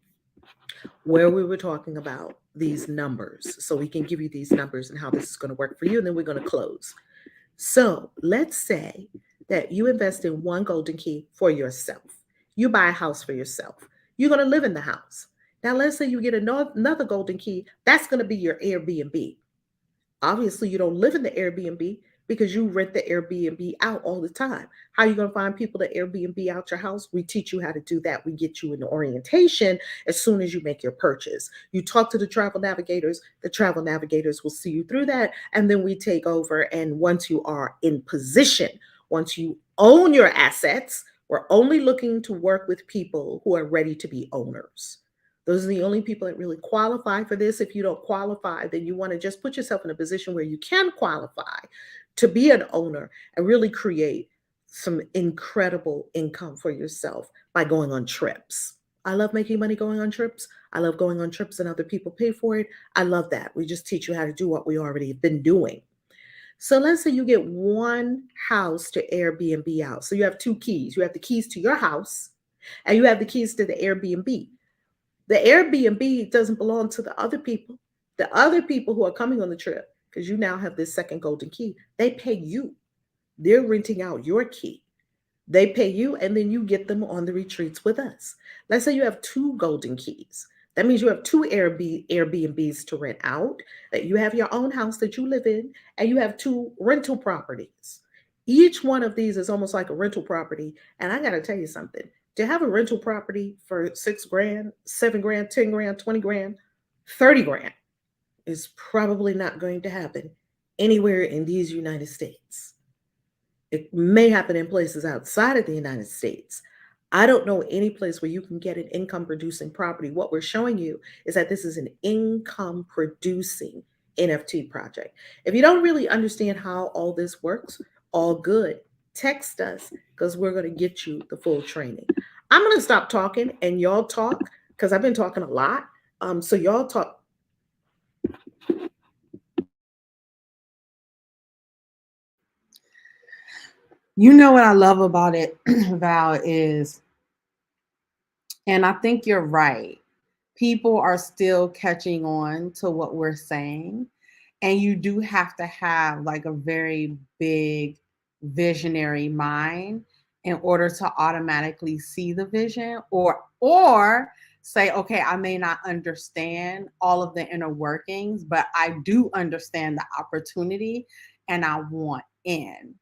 where we were talking about these numbers, so we can give you these numbers and how this is going to work for you, and then we're going to close. So let's say that you invest in one golden key for yourself. You buy a house for yourself. You're going to live in the house. Now, let's say you get another golden key. That's going to be your Airbnb. Obviously, you don't live in the Airbnb because you rent the Airbnb out all the time. How are you going to find people to Airbnb out your house? We teach you how to do that. We get you an orientation as soon as you make your purchase. You talk to the travel navigators. The travel navigators will see you through that. And then we take over. And once you are in position, once you own your assets, we're only looking to work with people who are ready to be owners. Those are the only people that really qualify for this. If you don't qualify, then you want to just put yourself in a position where you can qualify to be an owner and really create some incredible income for yourself by going on trips. I love making money going on trips. I love going on trips and other people pay for it. I love that. We just teach you how to do what we already have been doing. So let's say you get one house to Airbnb out. So you have two keys. You have the keys to your house and you have the keys to the Airbnb. The Airbnb doesn't belong to the other people. The other people who are coming on the trip, because you now have this second golden key, they pay you. They're renting out your key. They pay you, and then you get them on the retreats with us. Let's say you have two golden keys. That means you have two Airbnbs to rent out, that you have your own house that you live in, and you have two rental properties. Each one of these is almost like a rental property. And I got to tell you something. To have a rental property for $6,000, $7,000, $10,000, $20,000, $30,000 is probably not going to happen anywhere in these United States. It may happen in places outside of the United States. I don't know any place where you can get an income producing property. What we're showing you is that this is an income producing NFT project. If you don't really understand how all this works, all good. Text us because we're going to get you the full training. I'm going to stop talking and y'all talk because I've been talking a lot. So y'all talk. You know what I love about it, Val, is And I think you're right. People are still catching on to what we're saying. And you do have to have like a very big visionary mind in order to automatically see the vision, or say, okay, I may not understand all of the inner workings, but I do understand the opportunity and I want in,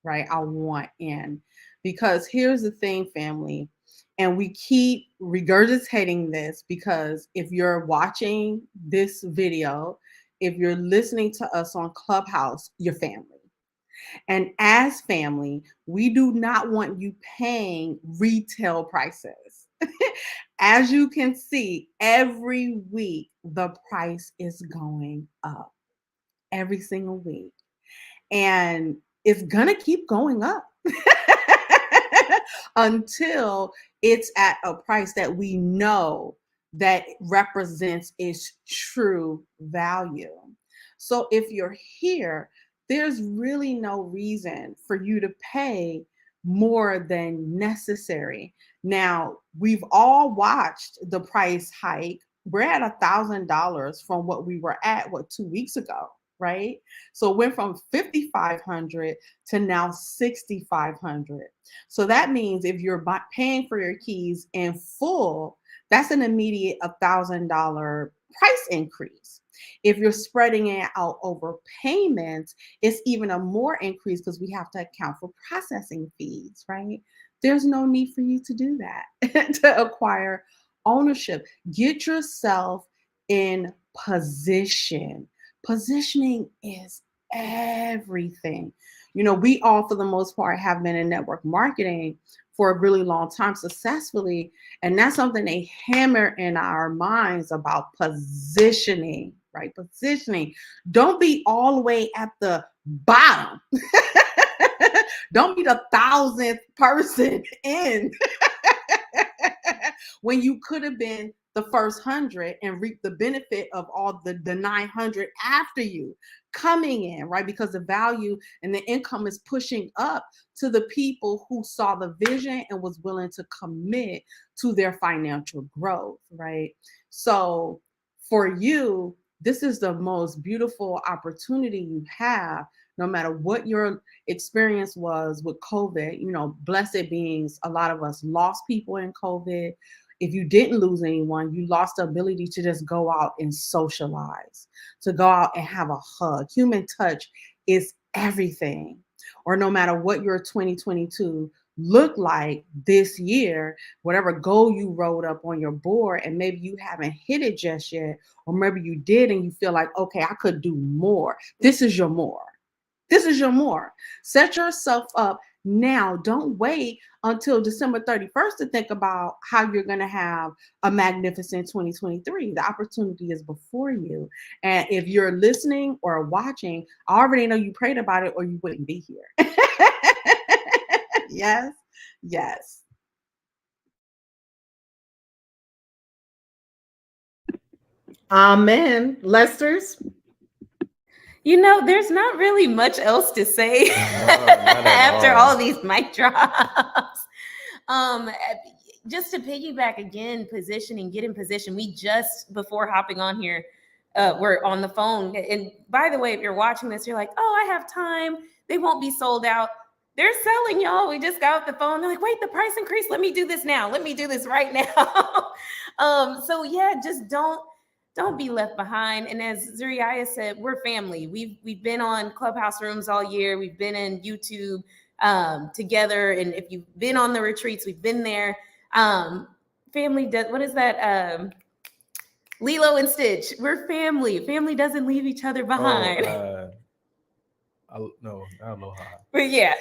right? I want in. Because here's the thing, family, and we keep regurgitating this because if you're watching this video, if you're listening to us on Clubhouse, you're family. And as family, we do not want you paying retail prices. As you can see, every week the price is going up every single week. And it's going to keep going up until it's at a price that we know that represents its true value. So if you're here, there's really no reason for you to pay more than necessary. Now, we've all watched the price hike. We're at $1,000 from what we were at, 2 weeks ago, right? So it went from 5,500 to now 6,500. So that means if you're paying for your keys in full, that's an immediate $1,000 price increase. If you're spreading it out over payments, it's even a more increase because we have to account for processing fees, right? There's no need for you to do that to acquire ownership. Get yourself in position. Positioning is everything. You know, we all, for the most part, have been in network marketing for a really long time successfully. And that's something they hammer in our minds about positioning, right? Positioning. Don't be all the way at the bottom. Don't be the 1,000th person in when you could have been the first 100 and reap the benefit of all the 900 after you coming in, right? Because the value and the income is pushing up to the people who saw the vision and was willing to commit to their financial growth, right? So for you, this is the most beautiful opportunity you have, no matter what your experience was with COVID. You know, blessed beings, a lot of us lost people in COVID. If you didn't lose anyone, you lost the ability to just go out and socialize, to go out and have a hug. Human touch is everything. Or no matter what your 2022 looked like this year, whatever goal you wrote up on your board, and maybe you haven't hit it just yet, or maybe you did and you feel like, okay, I could do more. This is your more. This is your more. Set yourself up now. Don't wait until December 31st to think about how you're going to have a magnificent 2023. The opportunity is before you. And if you're listening or watching, I already know you prayed about it or you wouldn't be here. Yes, yes. Amen. Lester's? You know, there's not really much else to say after all these mic drops. Just to piggyback again, positioning, get in position. We just, before hopping on here, we're on the phone. And by the way, if you're watching this, you're like, oh, I have time. They won't be sold out. They're selling, y'all. We just got off the phone. They're like, wait, the price increased. Let me do this now. Let me do this right now. So yeah, just don't be left behind. And as Zuriya said, we're family. We've been on Clubhouse rooms all year. We've been in YouTube together. And if you've been on the retreats, we've been there. Family does, what is that? Lilo and Stitch. We're family. Family doesn't leave each other behind. No, I don't know how. But yeah.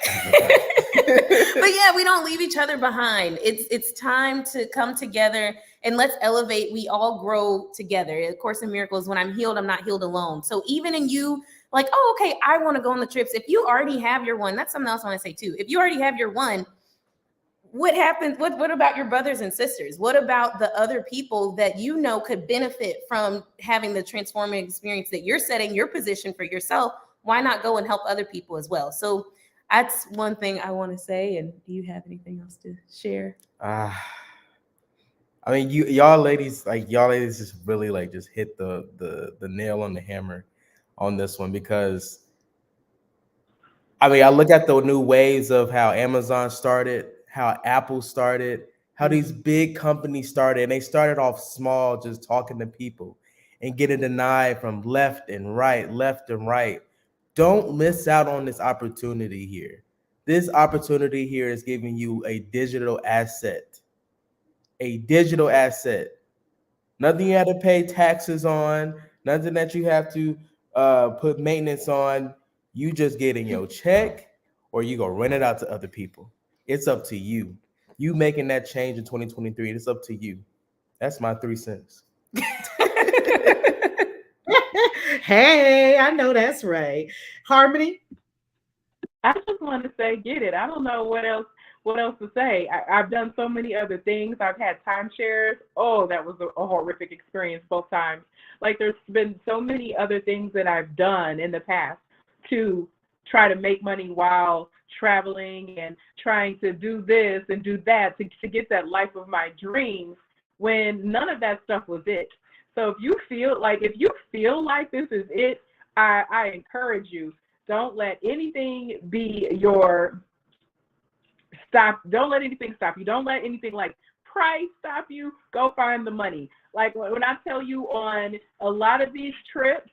But yeah, we don't leave each other behind. It's time to come together and let's elevate. We all grow together. Of Course in Miracles, when I'm healed, I'm not healed alone. So even in you, like, oh, okay, I want to go on the trips. If you already have your one, that's something else I want to say too. If you already have your one, what happens? What about your brothers and sisters? What about the other people that you know could benefit from having the transformative experience that you're setting your position for yourself? Why not go and help other people as well? So that's one thing I want to say. And do you have anything else to share? I mean, y'all ladies just really like just hit the nail on the hammer on this one, because I mean, I look at the new waves of how Amazon started, how Apple started, how these big companies started, and they started off small, just talking to people and getting denied from left and right, left and right. Don't miss out on this opportunity here. This opportunity here is giving you a digital asset. A digital asset. Nothing you have to pay taxes on, nothing that you have to put maintenance on. You just getting your check, or you go rent it out to other people. It's up to you. You making that change in 2023. It's up to you. That's my 3 cents. Hey, I know that's right. Harmony? I just want to say, get it. I don't know what else to say. I've done so many other things. I've had timeshares. Oh, that was a horrific experience both times. Like, there's been so many other things that I've done in the past to try to make money while traveling and trying to do this and do that to get that life of my dreams, when none of that stuff was it. So if you feel like this is it, I encourage you, don't let anything be your stop. Don't let anything stop you. Don't let anything like price stop you. Go find the money. Like when I tell you, on a lot of these trips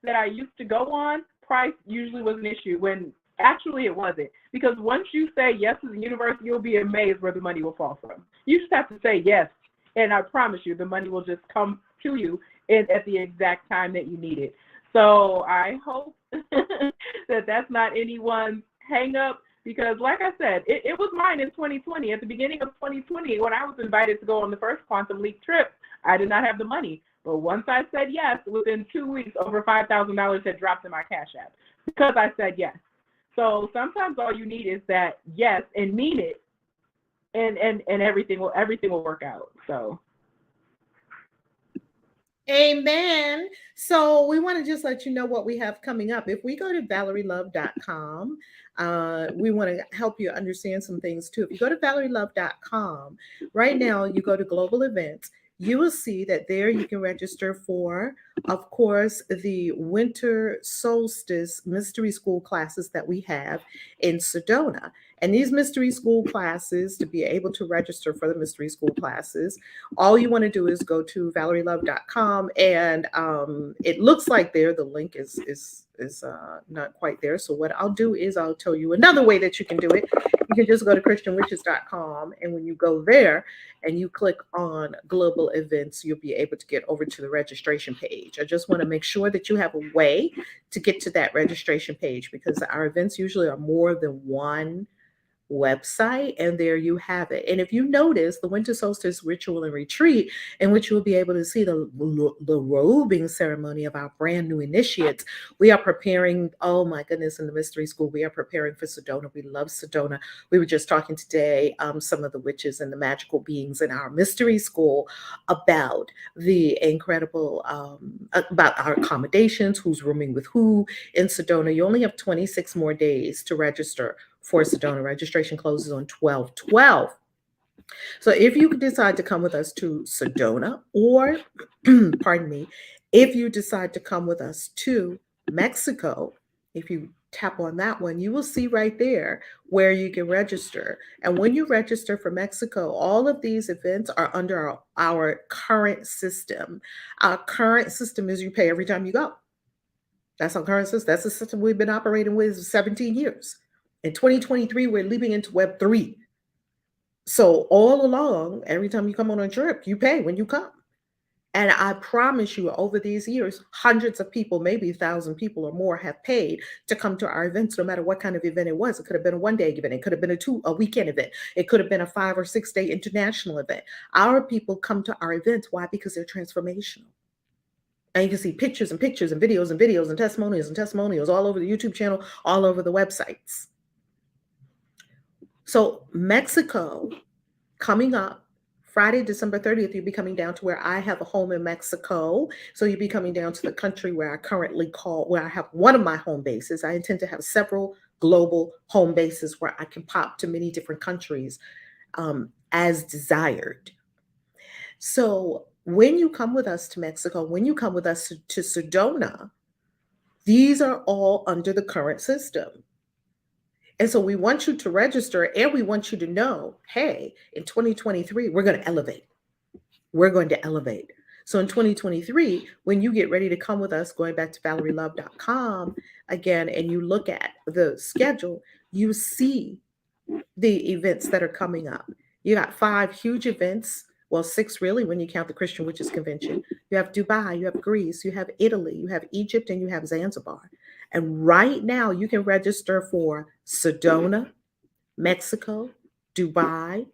that I used to go on, price usually was an issue, when actually it wasn't. Because once you say yes to the universe, you'll be amazed where the money will fall from. You just have to say yes, and I promise you, the money will just come to you at the exact time that you need it. So I hope that that's not anyone's hang up, because like I said, it was mine in 2020. At the beginning of 2020, when I was invited to go on the first Quantum Leap trip, I did not have the money. But once I said yes, within 2 weeks, over $5,000 had dropped in my Cash App because I said yes. So sometimes all you need is that yes and mean it, and everything will work out. So amen. So we want to just let you know what we have coming up. If we go to valerielove.com, we want to help you understand some things too. If you go to valerielove.com, right now you go to global events, you will see that there you can register for, of course, the winter solstice mystery school classes that we have in Sedona. And these mystery school classes, to be able to register for the mystery school classes, all you want to do is go to valerielove.com, and it looks like there the link is not quite there. So what I'll do is I'll tell you another way that you can do it. You can just go to christianwitches.com, and when you go there and you click on global events, you'll be able to get over to the registration page. I just want to make sure that you have a way to get to that registration page, because our events usually are more than one website, and there you have it. And if you notice, the winter solstice ritual and retreat, in which you'll be able to see the robing ceremony of our brand new initiates, we are preparing, oh my goodness, in the mystery school, we are preparing for Sedona. We love Sedona. We were just talking today, some of the witches and the magical beings in our mystery school, about the incredible, about our accommodations, who's rooming with who in Sedona. You only have 26 more days to register for Sedona. Registration closes on 12/12. So if you decide to come with us to Sedona, or pardon me, if you decide to come with us to Mexico, if you tap on that one, you will see right there where you can register. And when you register for Mexico, all of these events are under our current system. Our current system is you pay every time you go. That's our current system. That's the system we've been operating with for 17 years. In 2023, we're leaping into Web 3. So all along, every time you come on a trip, you pay when you come. And I promise you, over these years, hundreds of people, maybe 1,000 people or more, have paid to come to our events, no matter what kind of event it was. It could have been a one-day event. It could have been a weekend event. It could have been a 5 or 6 day international event. Our people come to our events. Why? Because they're transformational. And you can see pictures and pictures and videos and videos and testimonials all over the YouTube channel, all over the websites. So Mexico, coming up Friday, December 30th, you'll be coming down to where I have a home in Mexico. So you'll be coming down to the country where I have one of my home bases. I intend to have several global home bases where I can pop to many different countries as desired. So when you come with us to Mexico, when you come with us to Sedona, these are all under the current system. And so we want you to register, and we want you to know, hey, in 2023, we're going to elevate. We're going to elevate. So in 2023, when you get ready to come with us, going back to ValerieLove.com again, and you look at the schedule, you see the events that are coming up. You got 5 huge events. Well, 6 really when you count the Christian Witches Convention. You have Dubai, you have Greece, you have Italy, you have Egypt, and you have Zanzibar. And right now you can register for Sedona, Mexico, Dubai,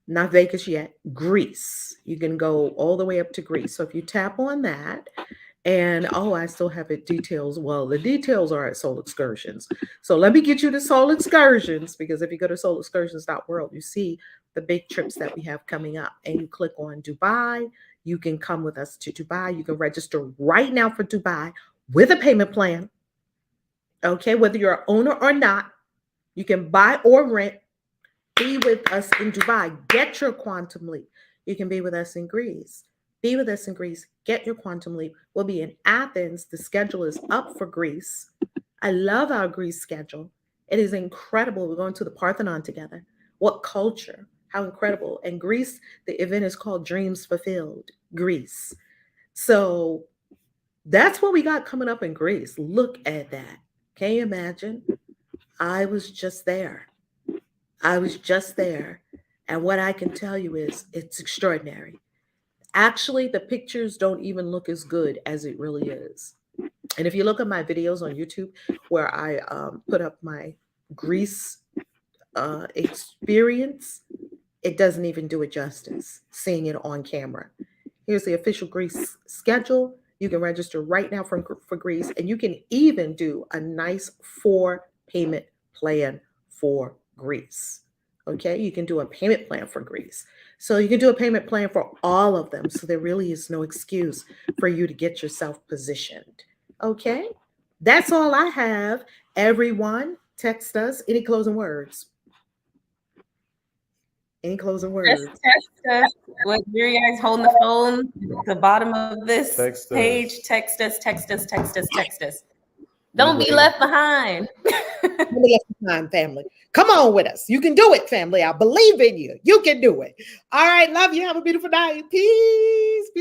not Vegas yet, Greece. You can go all the way up to Greece. So if you tap on that, and I still have it details. Well, the details are at Soul Excursions. So let me get you to Soul Excursions, because if you go to soulexcursions.world, you see the big trips that we have coming up, and you click on Dubai. You can come with us to Dubai. You can register right now for Dubai with a payment plan. Okay, whether you're an owner or not, you can buy or rent. Be with us in Dubai. Get your Quantum Leap. You can be with us in Greece. Be with us in Greece. Get your Quantum Leap. We'll be in Athens. The schedule is up for Greece. I love our Greece schedule. It is incredible. We're going to the Parthenon together. What culture? How incredible. And Greece, the event is called Dreams Fulfilled, Greece. So that's what we got coming up in Greece. Look at that. Can you imagine? I was just there. And what I can tell you is it's extraordinary. Actually, the pictures don't even look as good as it really is. And if you look at my videos on YouTube where I put up my Greece experience, it doesn't even do it justice seeing it on camera. Here's the official Greece schedule. You can register right now for Greece, and you can even do a nice 4-payment plan for Greece. Okay, you can do a payment plan for Greece. So you can do a payment plan for all of them. So there really is no excuse for you to get yourself positioned. Okay, that's all I have. Everyone, text us. Any closing words? Any closing words? Text us. When you guys holding the phone at the bottom of this page, text us. Don't be left behind. Don't be left behind, family. Come on with us. You can do it, family. I believe in you. You can do it. All right. Love you. Have a beautiful night. Peace.